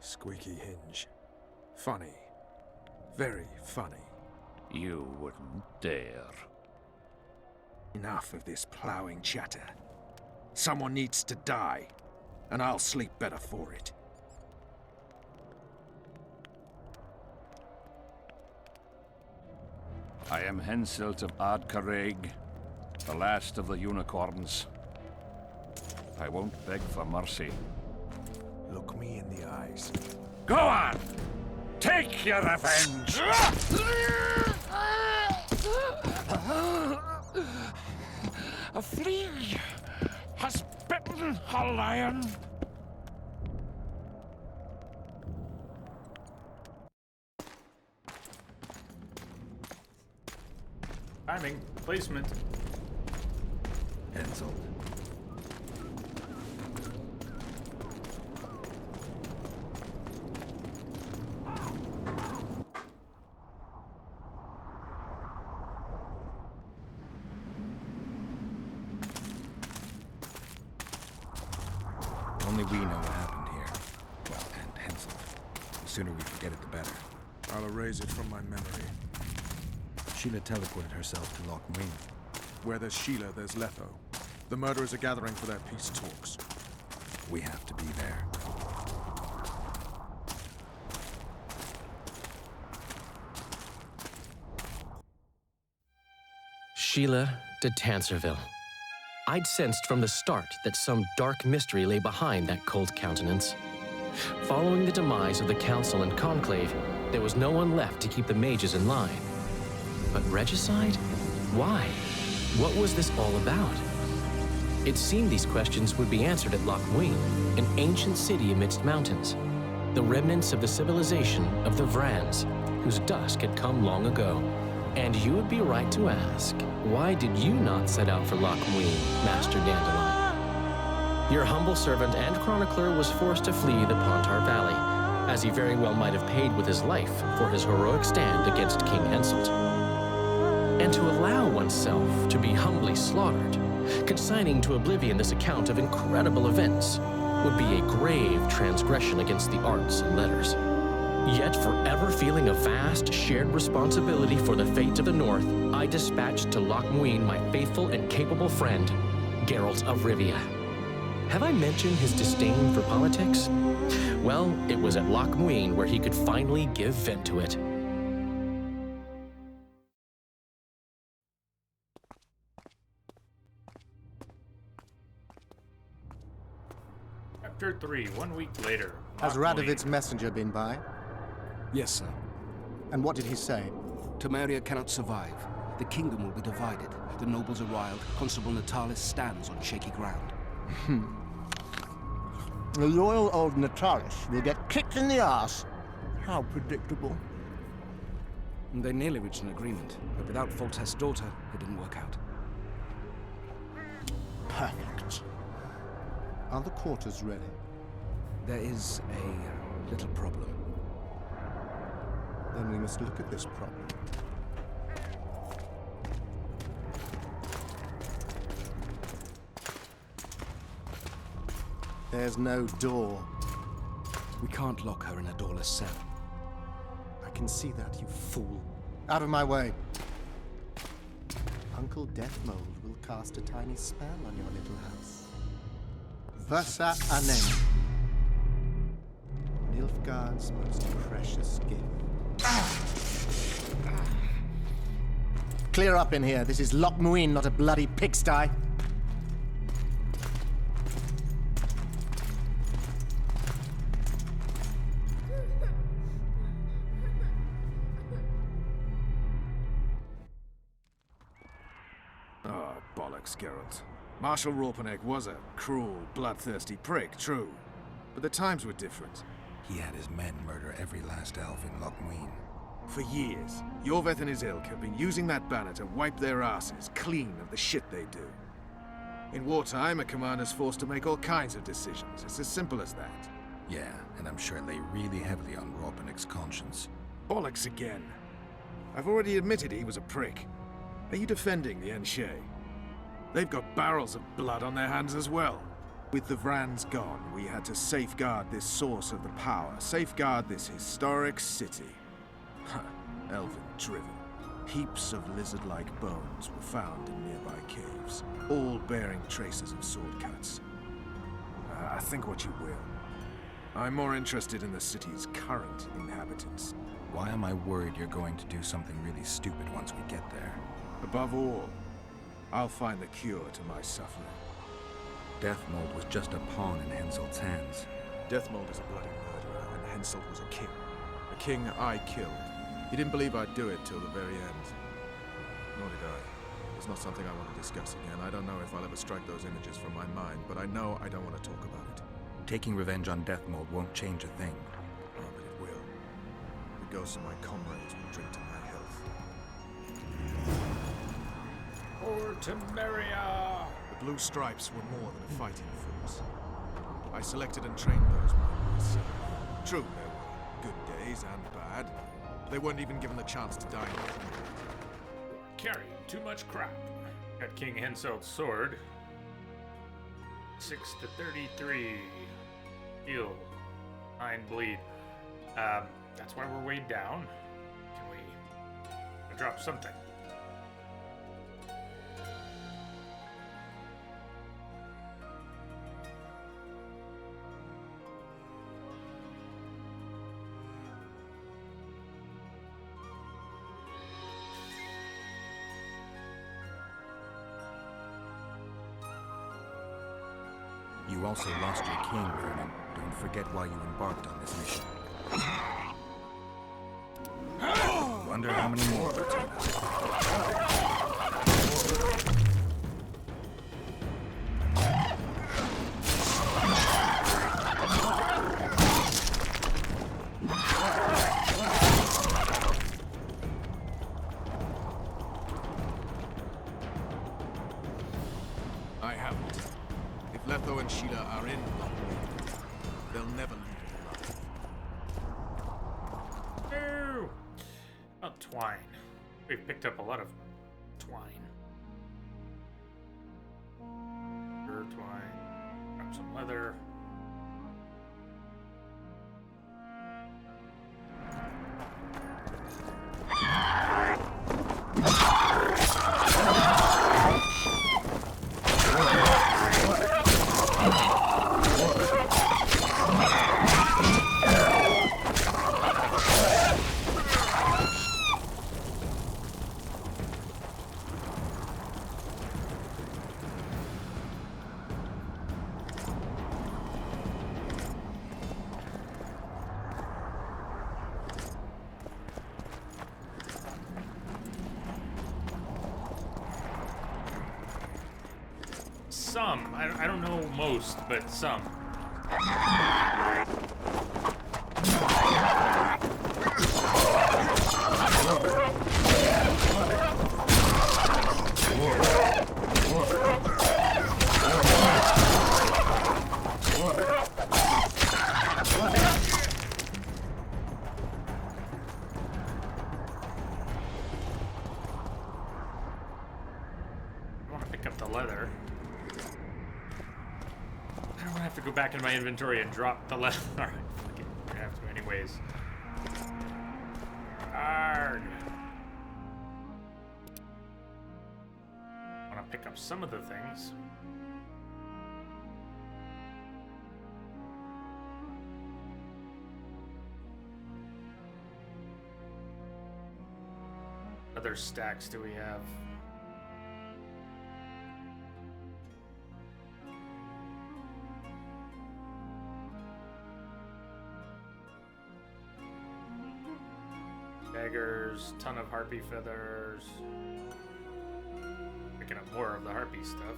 Squeaky hinge. Funny. Very funny. You wouldn't dare. Enough of this plowing chatter. Someone needs to die, and I'll sleep better for it. I am Henselt of Ardcarreg, the last of the unicorns. I won't beg for mercy. Look me in the eyes. Go on! Take your revenge! A flea has bitten a lion. Timing, placement. Henselt. Only we know what happened here. Well, and Henselt. The sooner we forget it, the better. I'll erase it from my memory. Sheila teleported herself to Loch Muin. Where there's Sheila, there's Letho. The murderers are gathering for their peace talks. We have to be there. Sheila de Tanserville. I'd sensed from the start that some dark mystery lay behind that cold countenance. Following the demise of the Council and Conclave, there was no one left to keep the mages in line. But regicide? Why? What was this all about? It seemed these questions would be answered at Loch Muin, an ancient city amidst mountains, the remnants of the civilization of the Vrans, whose dusk had come long ago. And you would be right to ask, why did you not set out for Loch Muin, Master Dandelion? Your humble servant and chronicler was forced to flee the Pontar Valley, as he very well might have paid with his life for his heroic stand against King Henselt. And to allow oneself to be humbly slaughtered, consigning to oblivion this account of incredible events, would be a grave transgression against the arts and letters. Yet, forever feeling a vast, shared responsibility for the fate of the North, I dispatched to Loch Muin my faithful and capable friend, Geralt of Rivia. Have I mentioned his disdain for politics? Well, it was at Loch Muin where he could finally give vent to it. Chapter 3, 1 week later. Has Loch Radovid's Muin. messenger been by? Yes, sir. And what did he say? Temeria cannot survive. The kingdom will be divided. The nobles are riled. Constable Natalis stands on shaky ground. The loyal old Natalis will get kicked in the arse. How predictable. They nearly reached an agreement, but without Foltest's daughter, it didn't work out. Perfect. Are the quarters ready? There is a little problem. Then we must look at this problem. There's no door. We can't lock her in a doorless cell. I can see that, you fool. Out of my way. Uncle Deathmold will cast a tiny spell on your little house. Versa Anem. Nilfgaard's most precious gift. Clear up in here. This is Loch Muin, not a bloody pigsty. Oh, bollocks, Geralt. Marshal Raupenek was a cruel, bloodthirsty prick, true. But the times were different. He had his men murder every last elf in Loch Muin. For years, Yorveth and his ilk have been using that banner to wipe their asses clean of the shit they do. In wartime, a commander's forced to make all kinds of decisions. It's as simple as that. Yeah, and I'm sure it lay really heavily on Rorpanik's conscience. Bollocks again. I've already admitted he was a prick. Are you defending the Enshe? They've got barrels of blood on their hands as well. With the Vrans gone, we had to safeguard this source of the power, safeguard this historic city. Elven-driven. Heaps of lizard-like bones were found in nearby caves, all bearing traces of sword cuts. Think what you will. I'm more interested in the city's current inhabitants. Why am I worried you're going to do something really stupid once we get there? Above all, I'll find the cure to my suffering. Deathmold was just a pawn in Henselt's hands. Deathmold is a bloody murderer, and Henselt was a king. A king I killed. He didn't believe I'd do it till the very end. Nor did I. It's not something I want to discuss again. I don't know if I'll ever strike those images from my mind, but I know I don't want to talk about it. Taking revenge on Deathmold won't change a thing. Oh, but it will. The ghosts of my comrades will drink to my health. Or Temeria! The Blue Stripes were more than a fighting force. I selected and trained those men myself. True, there were good days and bad. They weren't even given the chance to die in combat. Carrying too much crap. Got King Henselt's sword. 6 to 33. Heal. 9 bleed. That's why we're weighed down. Can we drop something? You also lost your king, Vernon. Don't forget why you embarked on this mission. Wonder how many more will turn up. I haven't. If Letho and Sheila are in Lockwood, they'll never leave it alive. No! Oh, twine. We've picked up a lot of twine. Fur twine. Grab some leather. Some. I don't know most, but some. I want to pick up the leather. I don't have to go back in my inventory and drop the leather. Alright, fuck it. I'm gonna have to anyways. Arrgh. I want to pick up some of the things. Other stacks do we have? Daggers, ton of harpy feathers. Picking up more of the harpy stuff.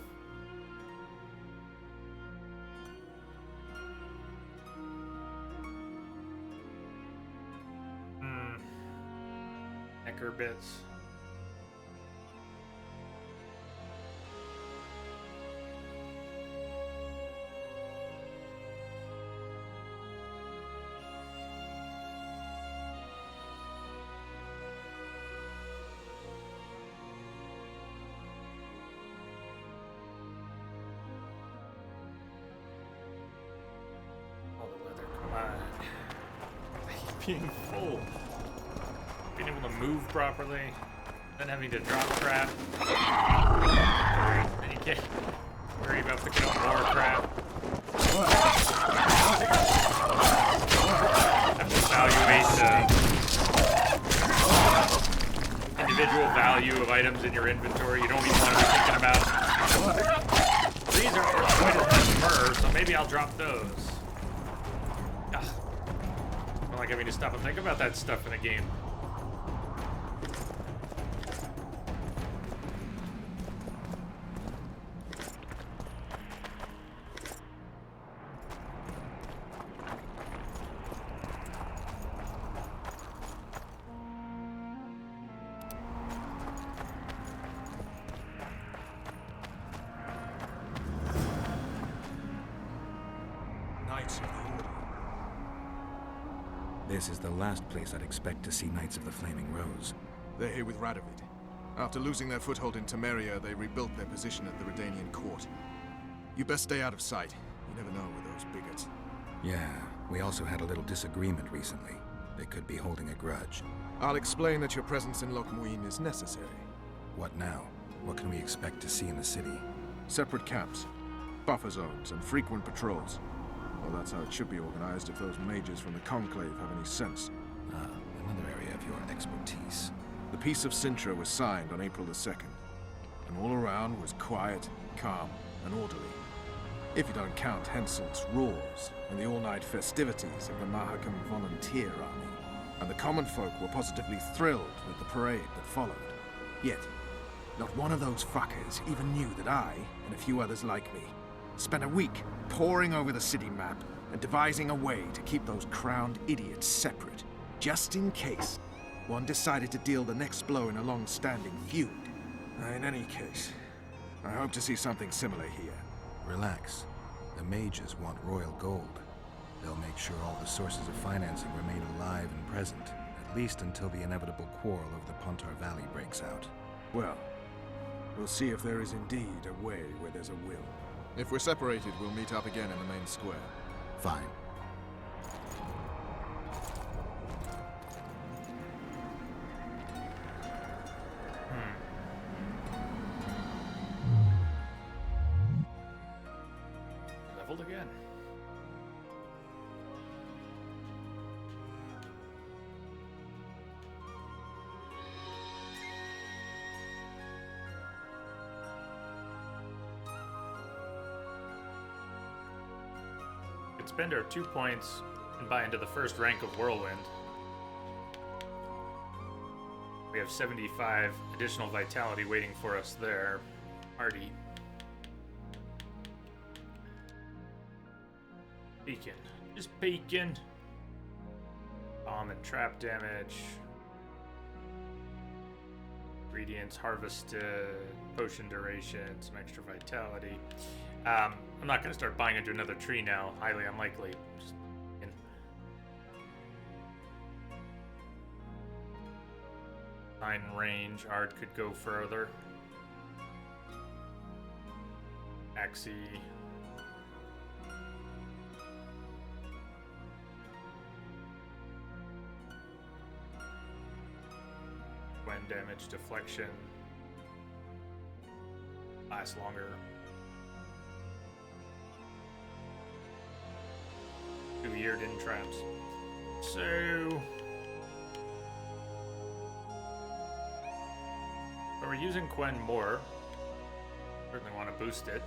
Necker bits. being full. Being able to move properly. Then having to drop crap. Then you can't worry about picking up more crap. Have to evaluate the individual value of items in your inventory. You don't even want to be thinking about. These aren't quite as much myrrh, so maybe I'll drop those. Ugh. I don't like having to stop and think about that stuff in a game. This is the last place I'd expect to see Knights of the Flaming Rose. They're here with Radovid. After losing their foothold in Temeria, they rebuilt their position at the Redanian court. You best stay out of sight. You never know with those bigots. Yeah, we also had a little disagreement recently. They could be holding a grudge. I'll explain that your presence in Loch Muin is necessary. What now? What can we expect to see in the city? Separate camps, buffer zones, and frequent patrols. Well, that's how it should be organized if those mages from the Conclave have any sense. Ah, another area of your expertise. The Peace of Sintra was signed on April the 2nd, and all around was quiet, calm, and orderly. If you don't count Henselt's roars and the all-night festivities of the Mahakam Volunteer Army. And the common folk were positively thrilled with the parade that followed. Yet, not one of those fuckers even knew that I, and a few others like me, spent a week poring over the city map and devising a way to keep those crowned idiots separate, just in case one decided to deal the next blow in a long-standing feud. In any case, I hope to see something similar here. Relax. The mages want royal gold. They'll make sure all the sources of financing remain alive and present, at least until the inevitable quarrel over the Pontar Valley breaks out. Well, we'll see if there is indeed a way where there's a will. If we're separated, we'll meet up again in the main square. Fine. Leveled again. Could spend our 2 points and buy into the first rank of Whirlwind. We have 75 additional vitality waiting for us there. Artie. Peeking. Just peeking. Bomb and trap damage. Ingredients harvested. Potion duration. Some extra vitality. I'm not going to start buying into another tree now. Highly unlikely. Just in. Fine range. Ard could go further. Axie. When damage deflection. Lasts longer. 2-year in traps. So we're using Quen more. Certainly want to boost it.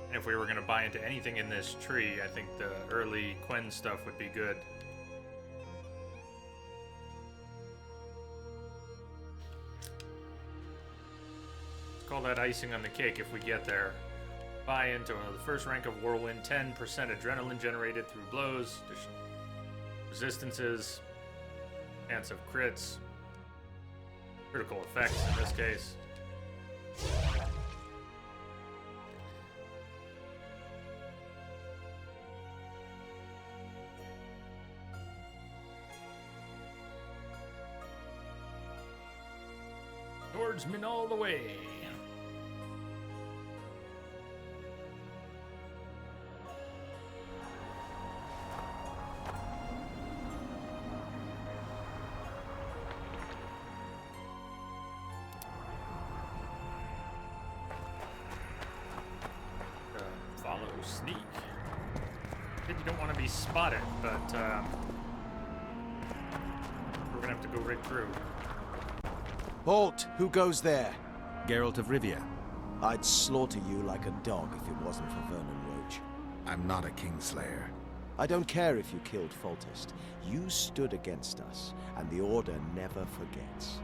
And if we were going to buy into anything in this tree, I think the early Quen stuff would be good. Call that icing on the cake if we get there. Buy into the first rank of Whirlwind, 10% adrenaline generated through blows, resistances, chance of crits, critical effects in this case. Swordsman all the way. Follow sneak. Said you don't want to be spotted, but we're gonna have to go right through. Halt! Who goes there? Geralt of Rivia. I'd slaughter you like a dog if it wasn't for Vernon Roach. I'm not a Kingslayer. I don't care if you killed Foltest. You stood against us, and the Order never forgets.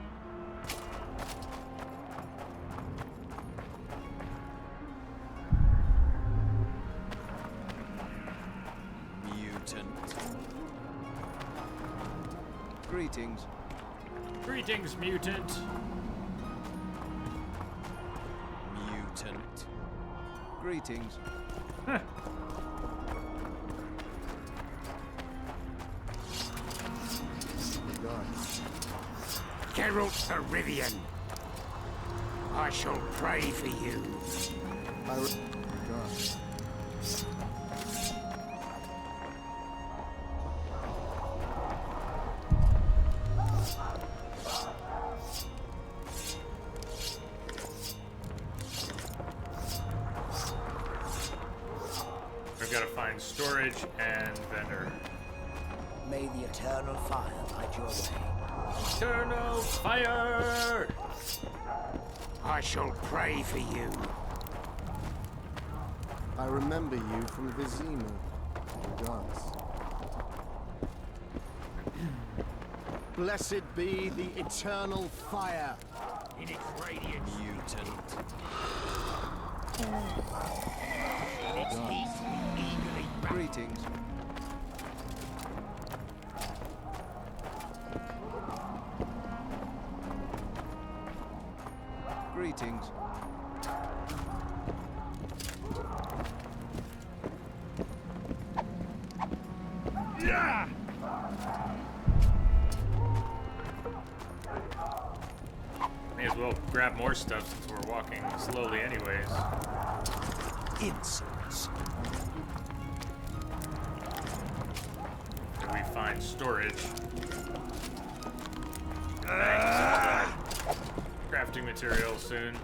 Mutant. Greetings. Greetings, mutant. Mutant. Greetings. Geralt of Rivian, I shall pray for you. We've got to find storage and vendor. May the eternal fire light your way. Eternal fire! I shall pray for you. I remember you from Vizima. Regards. Blessed be the eternal fire. In its radiance, Mutant. in its heat, we eagerly back. Greetings. Greetings. May as well grab more stuff since we're walking slowly anyways. Insolence. If we find storage. Thanks. Crafting materials soon.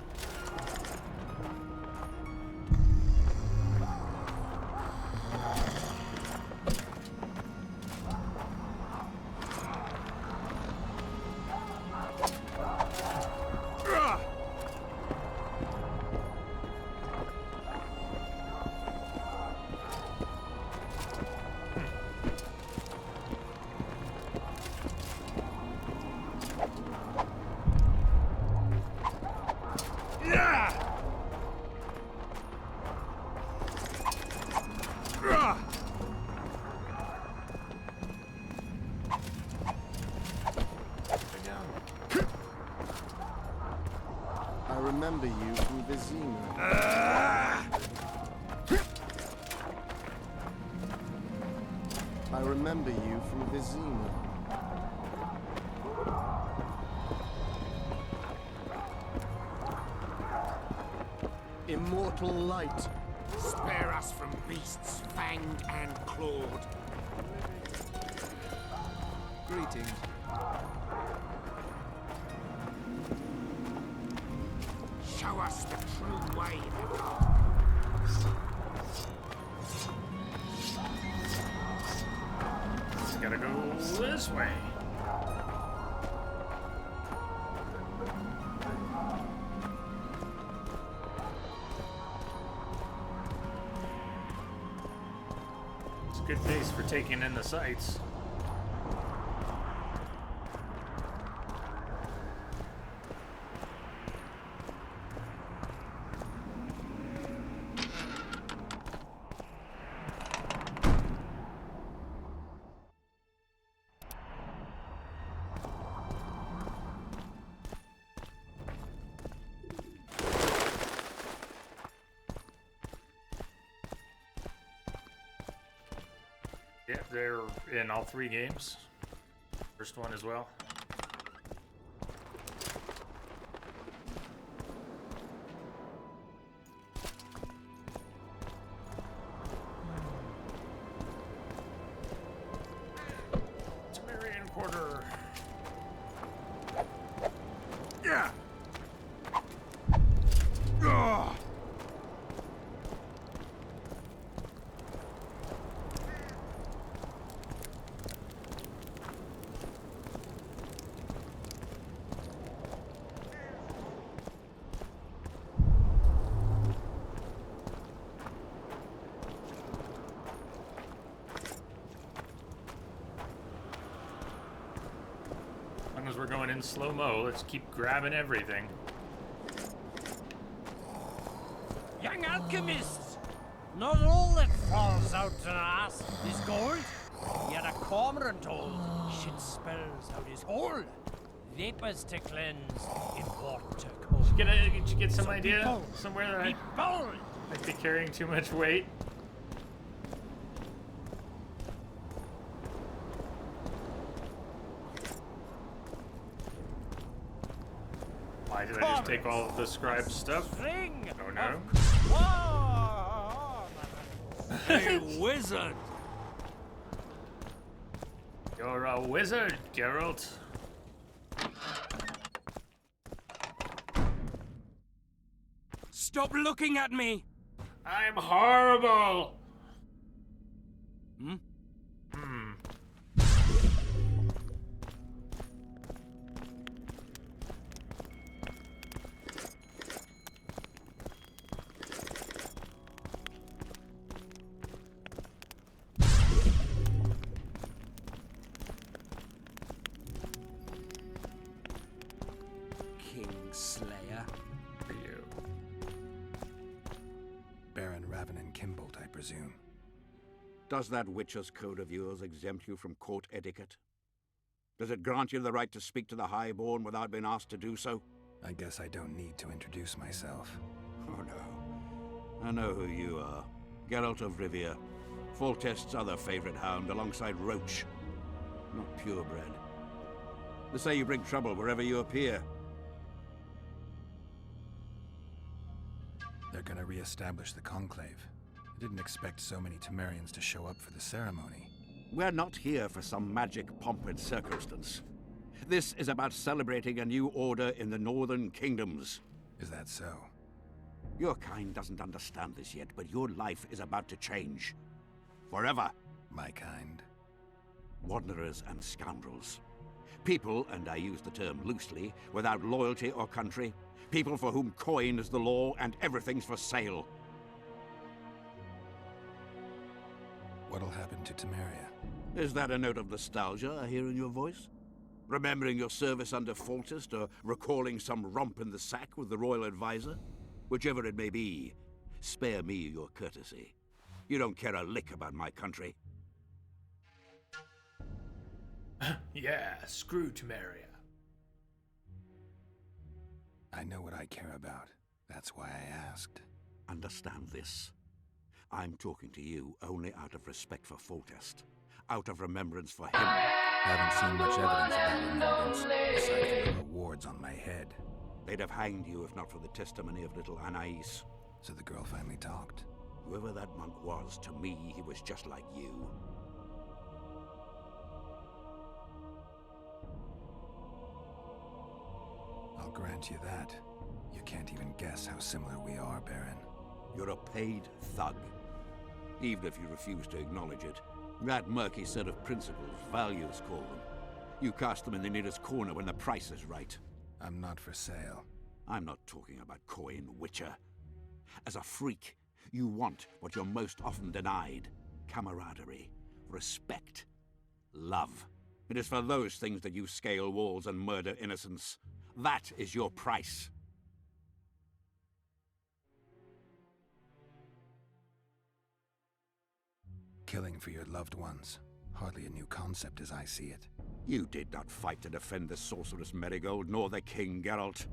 I remember you from Vizima. I remember you from Vizima. Immortal light. Spare us from beasts fanged and clawed. Greetings. Show us the true way. Gotta go this way. It's a good pace for taking in the sights. Yeah, they're in all three games. First one as well. in slow-mo. Let's keep grabbing everything. Young alchemists! Not all that falls out an ass is gold. Yet a cormorant old shit spells out his hole. Vapors to cleanse in water cold. Did you get some So idea? be bold. Somewhere that Be bold! might be carrying too much weight? Why did I just take all of the scribe stuff? Ring Oh no. of Hey, wizard! You're a wizard, Geralt. Stop looking at me! I'm horrible! Hmm? Kingslayer. For you. Baron Ravenin Kimbolt, I presume. Does that Witcher's code of yours exempt you from court etiquette? Does it grant you the right to speak to the Highborn without being asked to do so? I guess I don't need to introduce myself. Oh no. I know who you are. Geralt of Rivia. Foltest's other favorite hound alongside Roach. Not purebred. They say you bring trouble wherever you appear. They're gonna re-establish the Conclave. I didn't expect so many Temerians to show up for the ceremony. We're not here for some magic pomp and circumstance. This is about celebrating a new order in the Northern Kingdoms. Is that so? Your kind doesn't understand this yet, but your life is about to change. Forever. My kind. Wanderers and scoundrels. People, and I use the term loosely, without loyalty or country. People for whom coin is the law and everything's for sale. What'll happen to Temeria? Is that a note of nostalgia I hear in your voice? Remembering your service under Foltest, or recalling some romp in the sack with the royal advisor? Whichever it may be, spare me your courtesy. You don't care a lick about my country. Yeah, screw Temeria. I know what I care about. That's why I asked. Understand this. I'm talking to you only out of respect for Foltest. Out of remembrance for him. Haven't seen much evidence of that remembrance, aside from the rewards on my head. They'd have hanged you if not for the testimony of little Anais. So the girl finally talked. Whoever that monk was, to me, he was just like you. I'll grant you that. You can't even guess how similar we are, Baron. You're a paid thug. Even if you refuse to acknowledge it. That murky set of principles, values call them. You cast them in the nearest corner when the price is right. I'm not for sale. I'm not talking about coin, Witcher. As a freak, you want what you're most often denied. Camaraderie, respect, love. It is for those things that you scale walls and murder innocents. That is your price. Killing for your loved ones. Hardly a new concept as I see it. You did not fight to defend the sorceress Marigold, nor the King Geralt.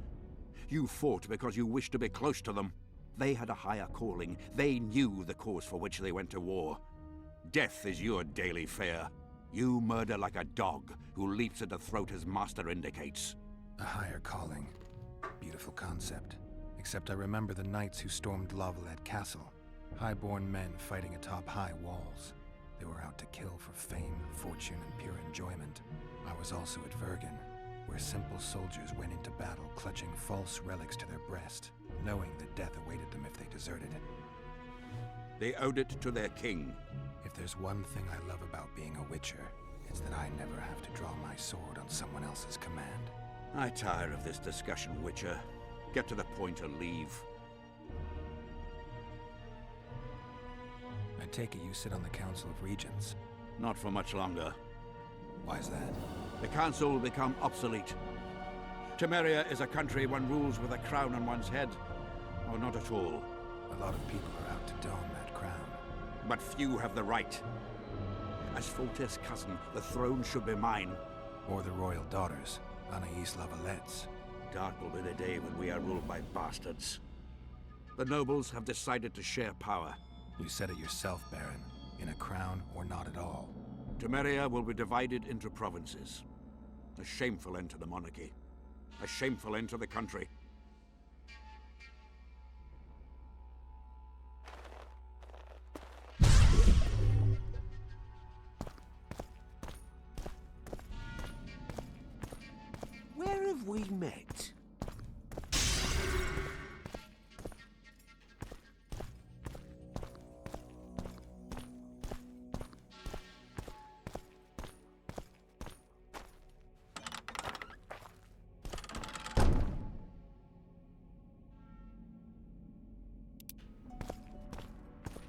You fought because you wished to be close to them. They had a higher calling. They knew the cause for which they went to war. Death is your daily fare. You murder like a dog who leaps at the throat his master indicates. A higher calling. Beautiful concept. Except I remember the knights who stormed Lavalette Castle. Highborn men fighting atop high walls. They were out to kill for fame, fortune, and pure enjoyment. I was also at Vergen, where simple soldiers went into battle clutching false relics to their breast, knowing that death awaited them if they deserted. They owed it to their king. If there's one thing I love about being a Witcher, it's that I never have to draw my sword on someone else's command. I tire of this discussion, Witcher. Get to the point or leave. I take it you sit on the Council of Regents. Not for much longer. Why's that? The Council will become obsolete. Temeria is a country one rules with a crown on one's head, or not at all. A lot of people are out to don that crown. But few have the right. As Foltest's cousin, the throne should be mine. Or the royal daughters, Anais Lavallette's. Dark will be the day when we are ruled by bastards. The nobles have decided to share power. You said it yourself, Baron. In a crown or not at all. Temeria will be divided into provinces. A shameful end to the monarchy. A shameful end to the country. Where have we met?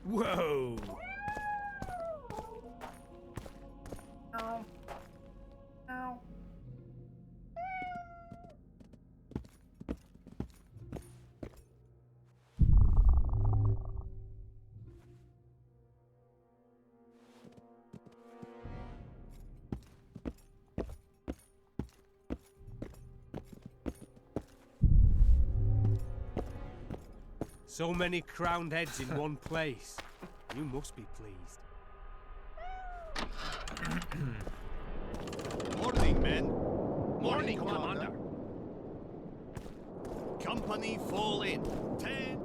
Whoa! So many crowned heads in one place. You must be pleased. Morning, men. Morning, Commander. Company fall in. 10.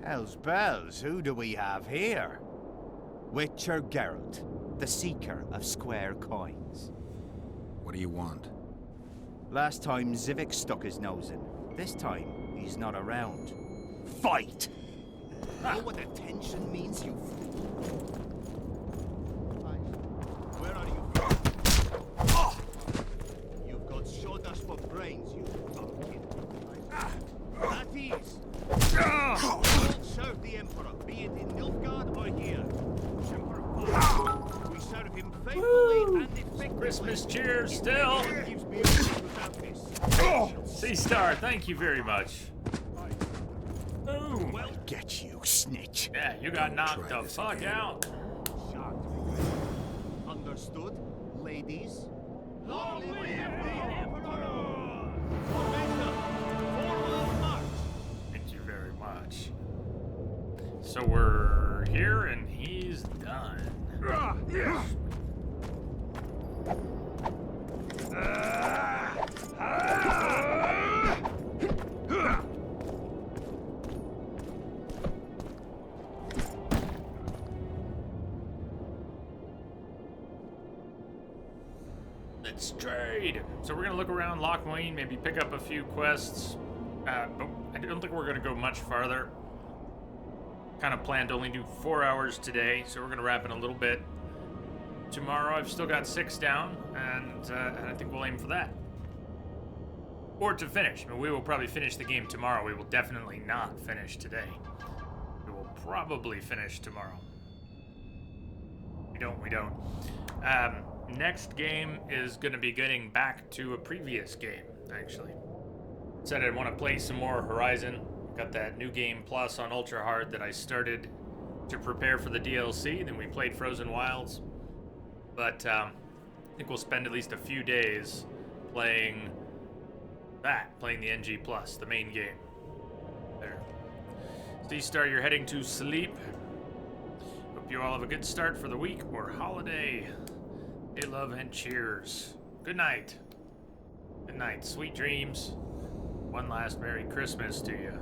Hell's bells, who do we have here? Witcher Geralt, the seeker of square coins. What do you want? Last time Zivik stuck his nose in. This time, he's not around. Fight! Know what attention means, you fool? Where are you from? Oh! You've got shoulders for brains, you bumpkin. At ease! All serve the Emperor, be it in Nilfgaard or here. We serve him faithfully and effectively. Christmas cheer still. Gives me a without this. C-Star, thank you very much. Boom. Well, get you, snitch. Yeah, you got knocked the fuck out. Shot. Understood, ladies? Long live the Emperor! Formation! Forward march! Thank you very much. So we're here and he's done. Let's trade. So we're gonna look around Lochwayne, maybe pick up a few quests, but I don't think we're gonna go much farther. Kind of planned to only do 4 hours today, so we're gonna wrap in a little bit. Tomorrow I've still got 6 down, and I think we'll aim for that. Or to finish. I mean, we will probably finish the game tomorrow. We will definitely not finish today. We will probably finish tomorrow. We don't. Next game is going to be getting back to a previous game, actually. Said I'd want to play some more Horizon. Got that new game plus on Ultra Hard that I started to prepare for the DLC. Then we played Frozen Wilds. But I think we'll spend at least a few days playing the NG plus, the main game. There. C-Star, you're heading to sleep. Hope you all have a good start for the week or holiday. Hey, love and cheers. Good night. Good night. Sweet dreams. One last Merry Christmas to you.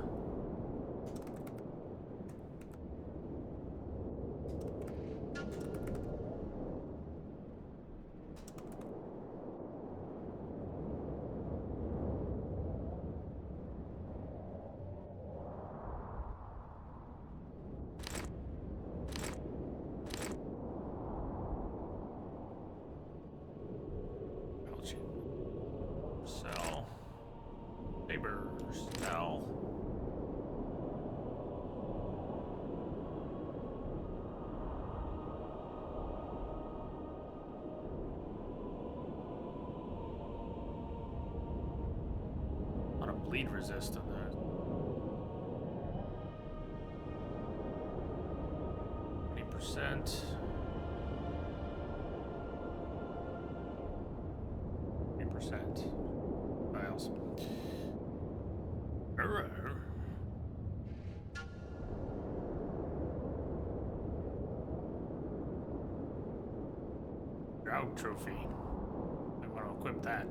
Sell. Neighbors. Sell. bleed resist on those? 20%. 20%. Files. Alright. Drought trophy. I want to equip that.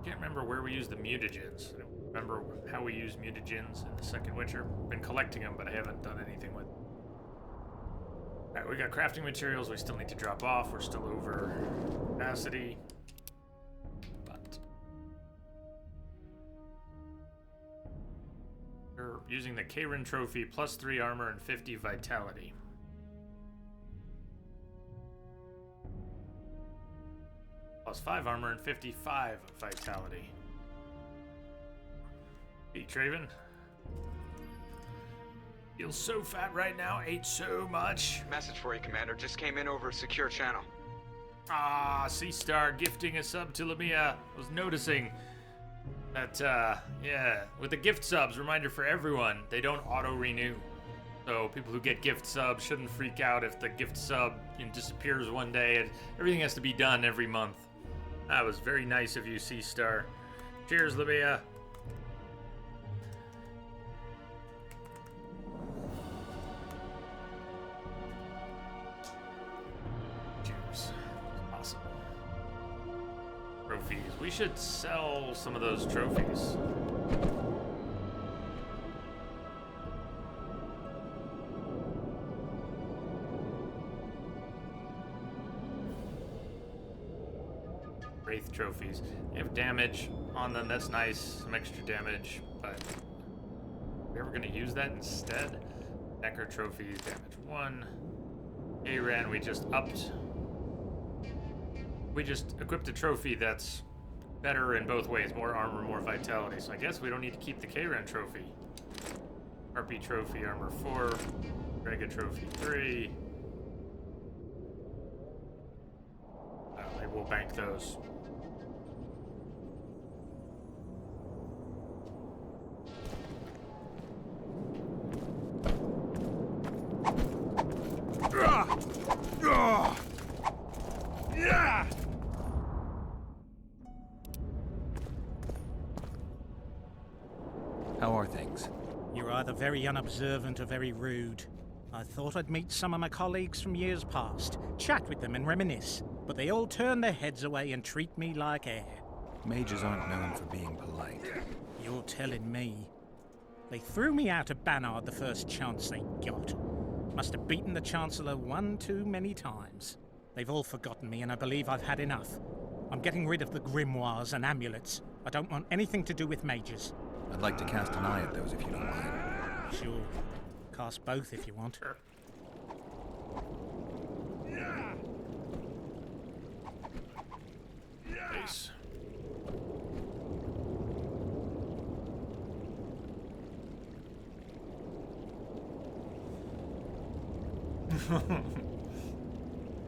Can't remember where we use the mutagens. I don't remember how we use mutagens in the second Witcher. Been collecting them, but I haven't done anything with them. Alright, we got crafting materials we still need to drop off. We're still over capacity. But we're using the Karen trophy, plus 3 armor and 50 vitality. Plus 5 armor and 55 vitality. Hey, Traven. Feels so fat right now, ate so much. Message for you, Commander. Just came in over a secure channel. Ah, C-Star gifting a sub to Lamia. Was noticing that, yeah, with the gift subs, reminder for everyone, they don't auto-renew. So people who get gift subs shouldn't freak out if the gift sub disappears one day. Everything has to be done every month. That was very nice of you, C-Star. Cheers, Lamia. Cheers. Awesome. Trophies. We should sell some of those trophies. Wraith trophies. They have damage on them, that's nice. Some extra damage, but are we ever gonna use that instead? Necker trophies, damage 1. Aran, we just upped. We just equipped a trophy that's better in both ways. More armor, more vitality. So I guess we don't need to keep the Karen trophy. Harpy trophy, armor 4. Draga trophy 3. Maybe we'll bank those. How are things? You're either very unobservant or very rude. I thought I'd meet some of my colleagues from years past, chat with them and reminisce, but they all turn their heads away and treat me like air. Mages aren't known for being polite. You're telling me. They threw me out of Banard the first chance they got. Must have beaten the Chancellor one too many times. They've all forgotten me and I believe I've had enough. I'm getting rid of the grimoires and amulets. I don't want anything to do with mages. I'd like to cast an eye at those if you don't mind. Sure. Cast both if you want. Sure. Nice.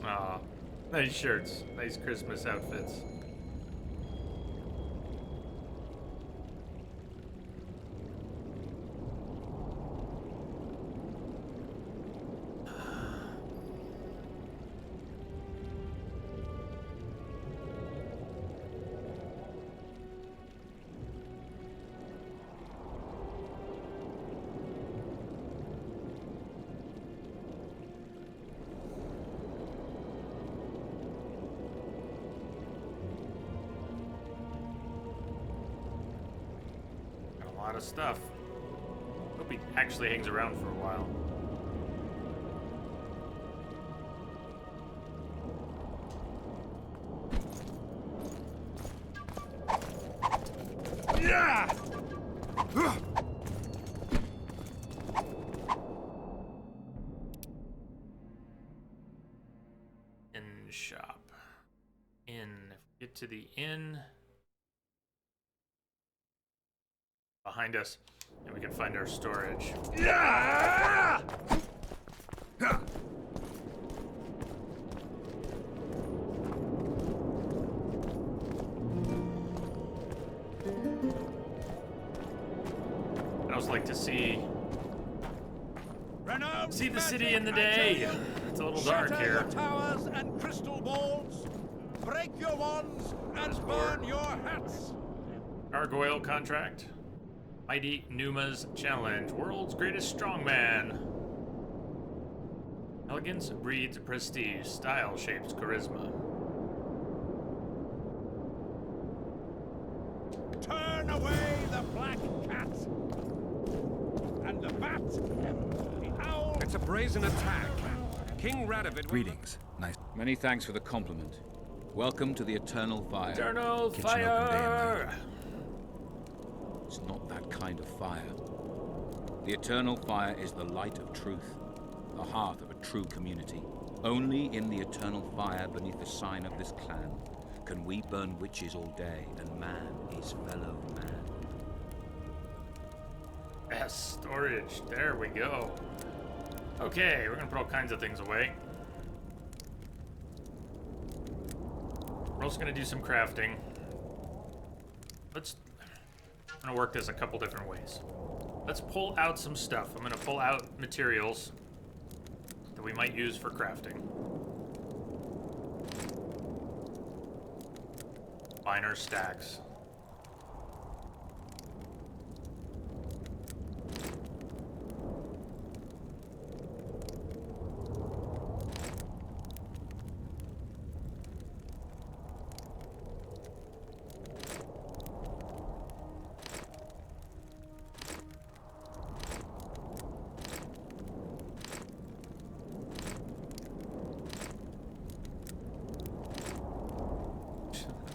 Aw, nice shirts, nice Christmas outfits. A lot of stuff. Hope he actually hangs around for a while. Yeah! Inn shop. Inn. Get to the inn. Behind us, and we can find our storage. Yeah! almost like to see Renowned the city magic, in the I day. tell you. It's a little dark Shatter here. your towers and crystal balls. Break your wands and burn your hats. Gargoyle contract. Mighty Numa's challenge. World's greatest strongman. Elegance breeds prestige. Style shapes charisma. Turn away the black cat. And the bat. The owl. It's a brazen attack. King Radovid... Greetings. Nice. Many thanks for the compliment. Welcome to the Eternal Fire. Eternal Kitchen open day and fire! night. It's not that kind of fire. The Eternal Fire is the light of truth, the hearth of a true community. Only in the Eternal Fire beneath the sign of this clan can we burn witches all day and man his fellow man. Yes, storage. There we go. Okay, we're gonna put all kinds of things away. We're also gonna do some crafting. I'm gonna work this a couple different ways. Let's pull out some stuff. I'm gonna pull out materials that we might use for crafting. Minor stacks.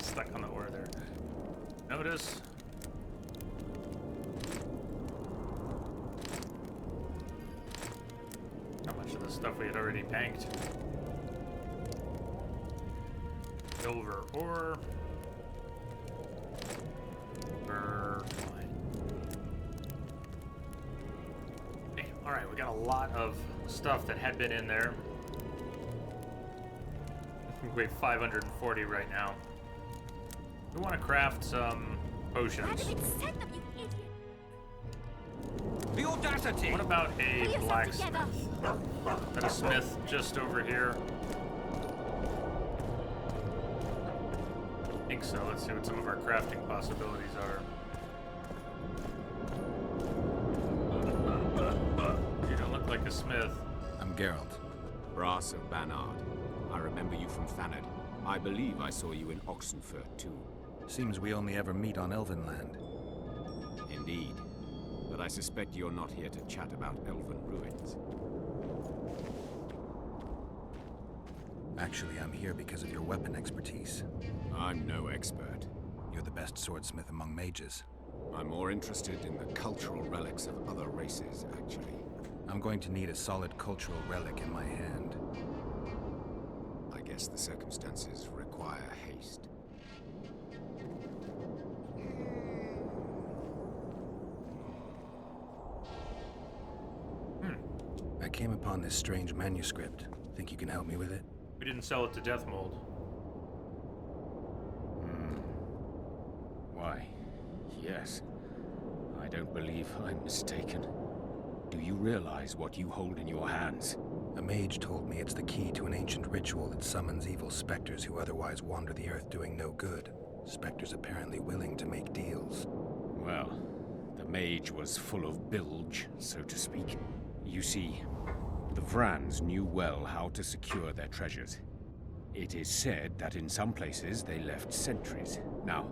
Stuck on the ore there. Notice. How much of the stuff we had already banked. Silver ore. Silver coin. Okay, alright, we got a lot of stuff that had been in there. We have 540 right now. We want to craft some potions. The audacity! What about a blacksmith? Is that a smith just over here? I think so. Let's see what some of our crafting possibilities are. You don't look like a smith. I'm Geralt. Brass of Banard. I remember you from Thanad. I believe I saw you in Oxenfurt, too. Seems we only ever meet on Elven land. Indeed. But I suspect you're not here to chat about Elven ruins. Actually, I'm here because of your weapon expertise. I'm no expert. You're the best swordsmith among mages. I'm more interested in the cultural relics of other races, actually. I'm going to need a solid cultural relic in my hand. I guess the circumstances require haste. I came upon this strange manuscript. Think you can help me with it? We didn't sell it to Deathmold. Why, yes. I don't believe I'm mistaken. Do you realize what you hold in your hands? A mage told me it's the key to an ancient ritual that summons evil specters who otherwise wander the earth doing no good. Specters apparently willing to make deals. Well, the mage was full of bilge, so to speak. You see, the Vrans knew well how to secure their treasures. It is said that in some places they left sentries. Now,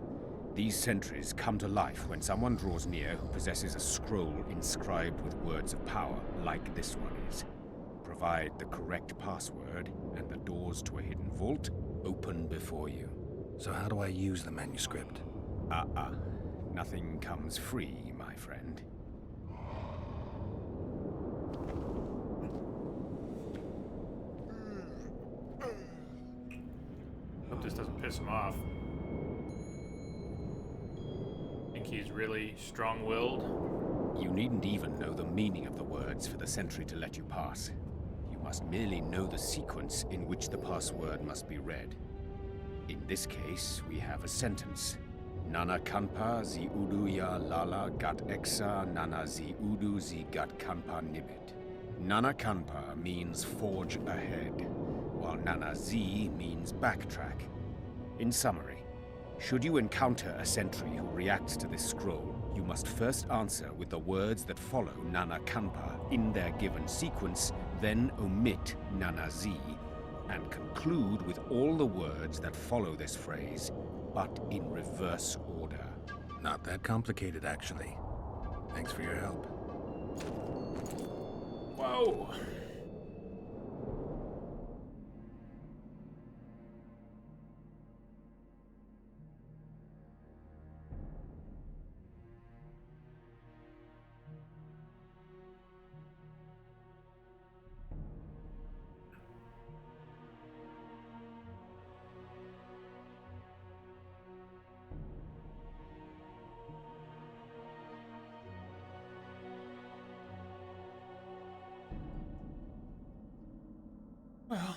these sentries come to life when someone draws near who possesses a scroll inscribed with words of power, like this one is. Provide the correct password, and the doors to a hidden vault open before you. So how do I use the manuscript? Nothing comes free, my friend. Hope this doesn't piss him off. Think he's really strong-willed? You needn't even know the meaning of the words for the sentry to let you pass. You must merely know the sequence in which the password must be read. In this case, we have a sentence. Nana kanpa zi udu ya lala gat exa nana zi udu zi gat kanpa nibit. Nana kanpa means forge ahead, while Nana zi means backtrack. In summary, should you encounter a sentry who reacts to this scroll, you must first answer with the words that follow Nana kanpa in their given sequence, then omit Nana zi, and conclude with all the words that follow this phrase, but in reverse order. Not that complicated, actually. Thanks for your help. Whoa! Well,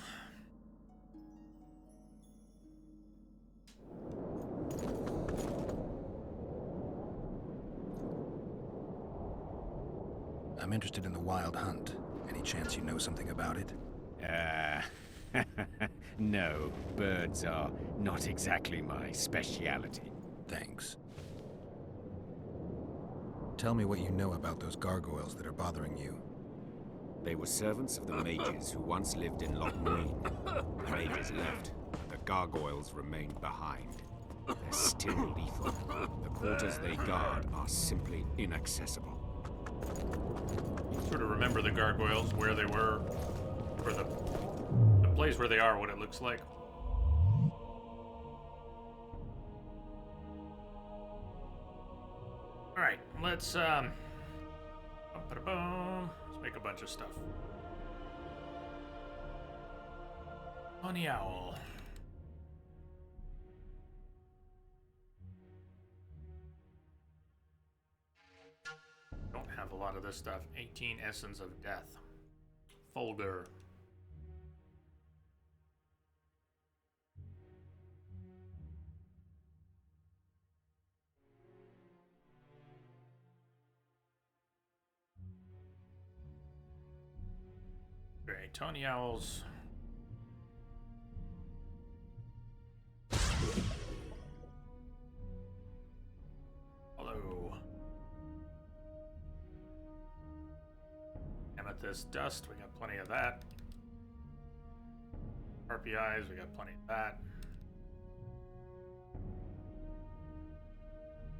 I'm interested in the Wild Hunt. Any chance you know something about it? No, birds are not exactly my speciality. Thanks. Tell me what you know about those gargoyles that are bothering you. They were servants of the mages who once lived in Loch Marine. The mages left, but the gargoyles remained behind. They're still lethal. The quarters they guard are simply inaccessible. sort of remember the gargoyles, where they were, or the place where they are, what it looks like. All right, let's make a bunch of stuff. Honey owl. Don't have a lot of this stuff. 18 Essence of Death. Fulgur. Okay, Tony Owls. Hello. Amethyst Dust, we got plenty of that. Harpy Eyes, we got plenty of that.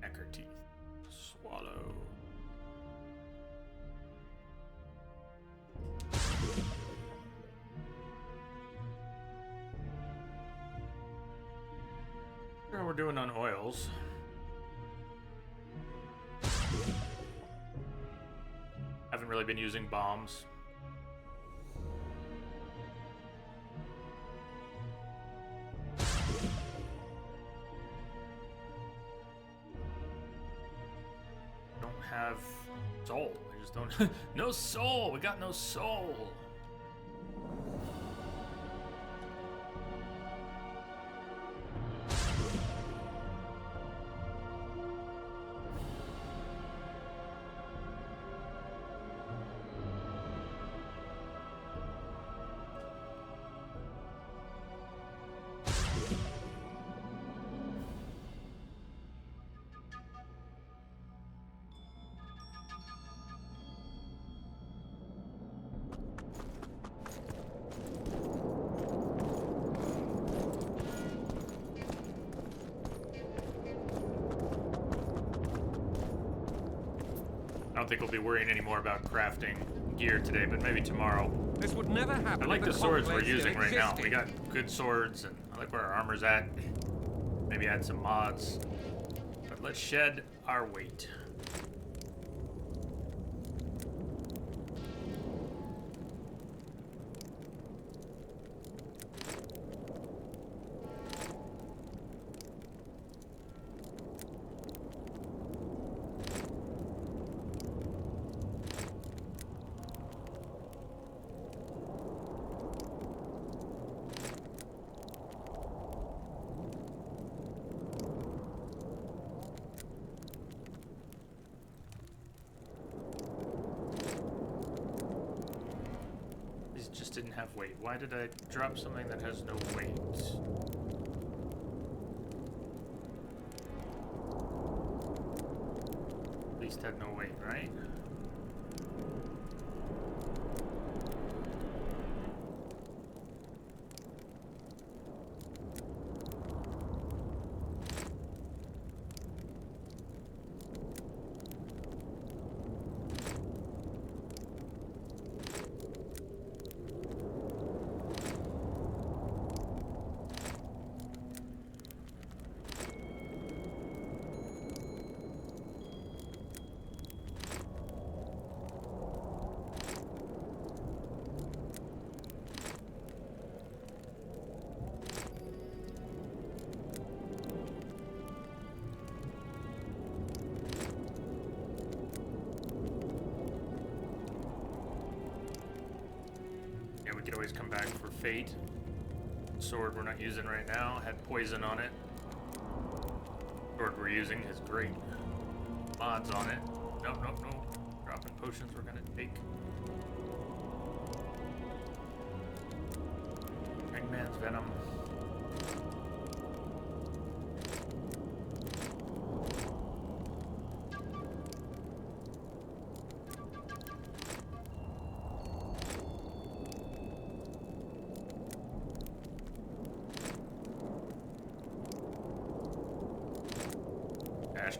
Necker Teeth. Swallow. How we're doing on oils. Haven't really been using bombs. Don't have soul. I just don't. No soul. We got no soul. I don't think we'll be worrying anymore about crafting gear today, but maybe tomorrow. This would never happen. I like the swords we're using right now. We got good swords, and I like where our armor's at. Maybe add some mods. But let's shed our weight. have weight. Why did I drop something that has no weight? At least had no weight, right? We could always come back for fate. Sword we're not using right now had poison on it. Sword we're using has great mods on it. Nope, nope, nope. Dropping potions we're gonna take. Hangman's Venom.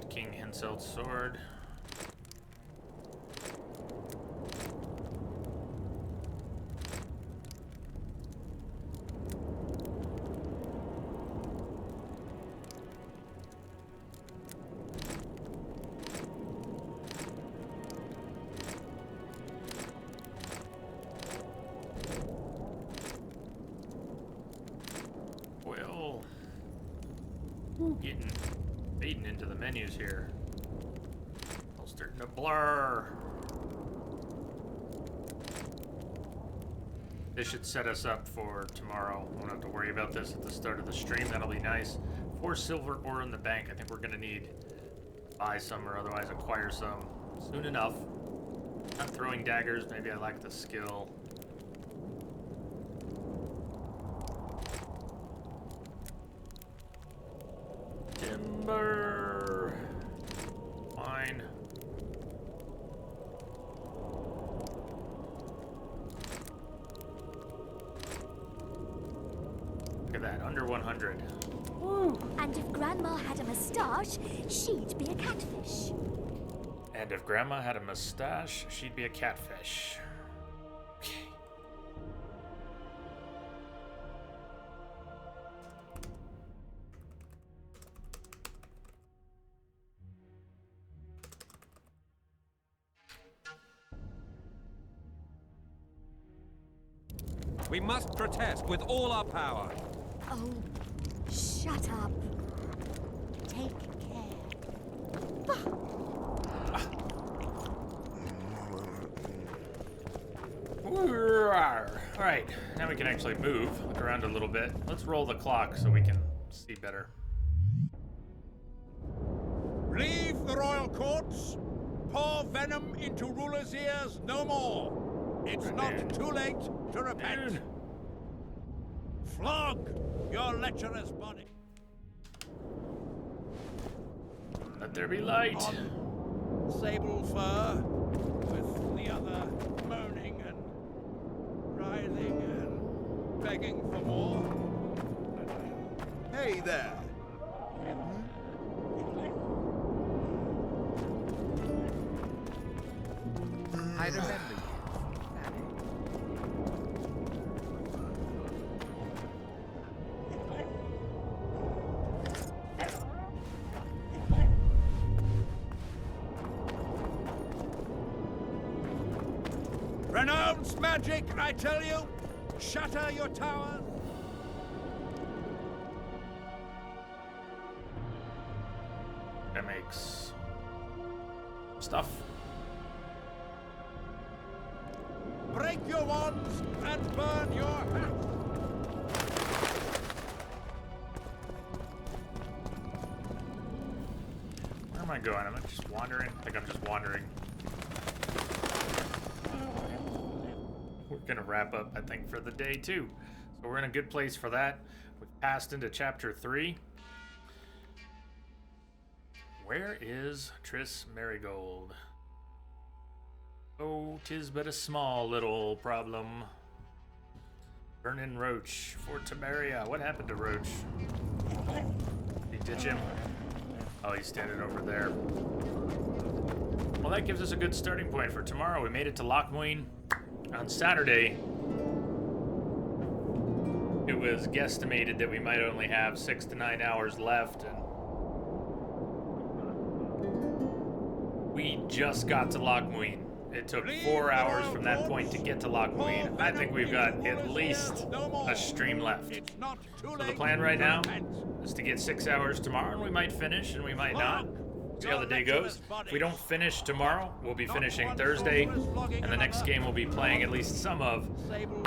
King Henselt's sword. Well, getting fading into the menus here. All starting to blur. This should set us up for tomorrow. Won't have to worry about this at the start of the stream. That'll be nice. 4 silver ore in the bank. I think we're gonna need to buy some or otherwise acquire some soon enough. Not throwing daggers. Maybe I lack the skill. Timber. Fine. Look at that, under 100. Woo. And if Grandma had a moustache, she'd be a catfish. And if Grandma had a mustache, she'd be a catfish. Okay. We must protest with all our power. Oh, shut up. Take care. Alright, now we can actually move. Look around a little bit. Let's roll the clock so we can see better. Leave the royal courts. Pour venom into rulers' ears no more. It's not too late to repent. Flog your lecherous body. Let there be light. On sable fur, with the other moaning and writhing and begging for more. Hey there. I remember you. Renounce magic, I tell you! Shatter your towers! That makes stuff. Break your wands and burn your hats! Where am I going? Am I just wandering? I think I'm just wandering. we're gonna wrap up, I think, for the day too. So we're in a good place for that. We've passed into chapter 3. Where is Triss Marigold? Oh, 'tis but a small little problem. Vernon Roach, Fort Temeria. What happened to Roach? Did he ditch him? Oh, he's standing over there. Well, that gives us a good starting point for tomorrow. We made it to Lochmoine on Saturday. It was guesstimated that we might only have 6 to 9 hours left, and we just got to Lochmoine. It took 4 hours from that point to get to Lochmoine. I think we've got at least a stream left. So the plan right now is to get 6 hours tomorrow, and we might finish and we might not. See how the day goes. If we don't finish tomorrow, we'll be finishing Thursday, and the next game we'll be playing at least some of.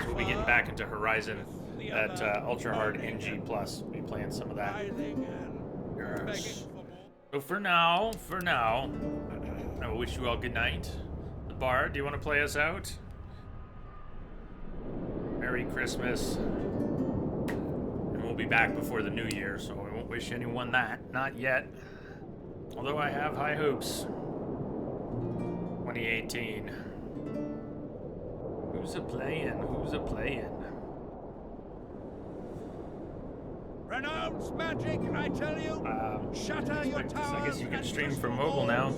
We'll be getting back into Horizon at Ultra Hard NG+. We'll be playing some of that. Yes. So for now, I will wish you all good night. The Bard, do you want to play us out? Merry Christmas. And we'll be back before the new year, so I won't wish anyone that. Not yet. Although I have high hopes. 2018. Who's a playing? Who's a playing? Renounce magic, I tell you. Shatter your towers. I guess you can stream from mobile now.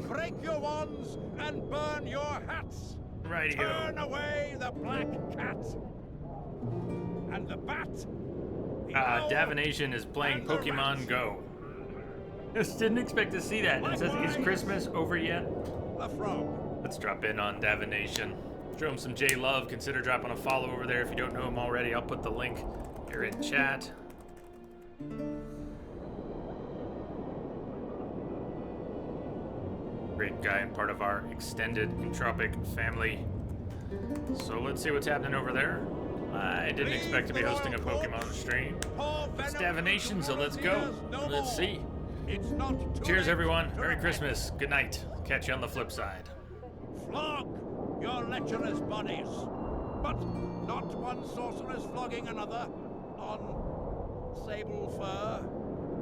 Break your wands and burn your hats. Righty-o. Turn away the black cat and the bat. Davination is playing Pokemon Go. Just didn't expect to see that. It says, is Christmas over yet? The frog. Let's drop in on Davination. Show him some J Love. Consider dropping a follow over there if you don't know him already. I'll put the link here in chat. Great guy and part of our extended Entropic family. So let's see what's happening over there. I didn't expect to be hosting a Pokemon stream. It's Davination, so let's go. Let's see. Cheers, everyone. Merry Christmas. Good night. Catch you on the flip side. Flog your lecherous bodies, but not one sorceress flogging another on sable fur.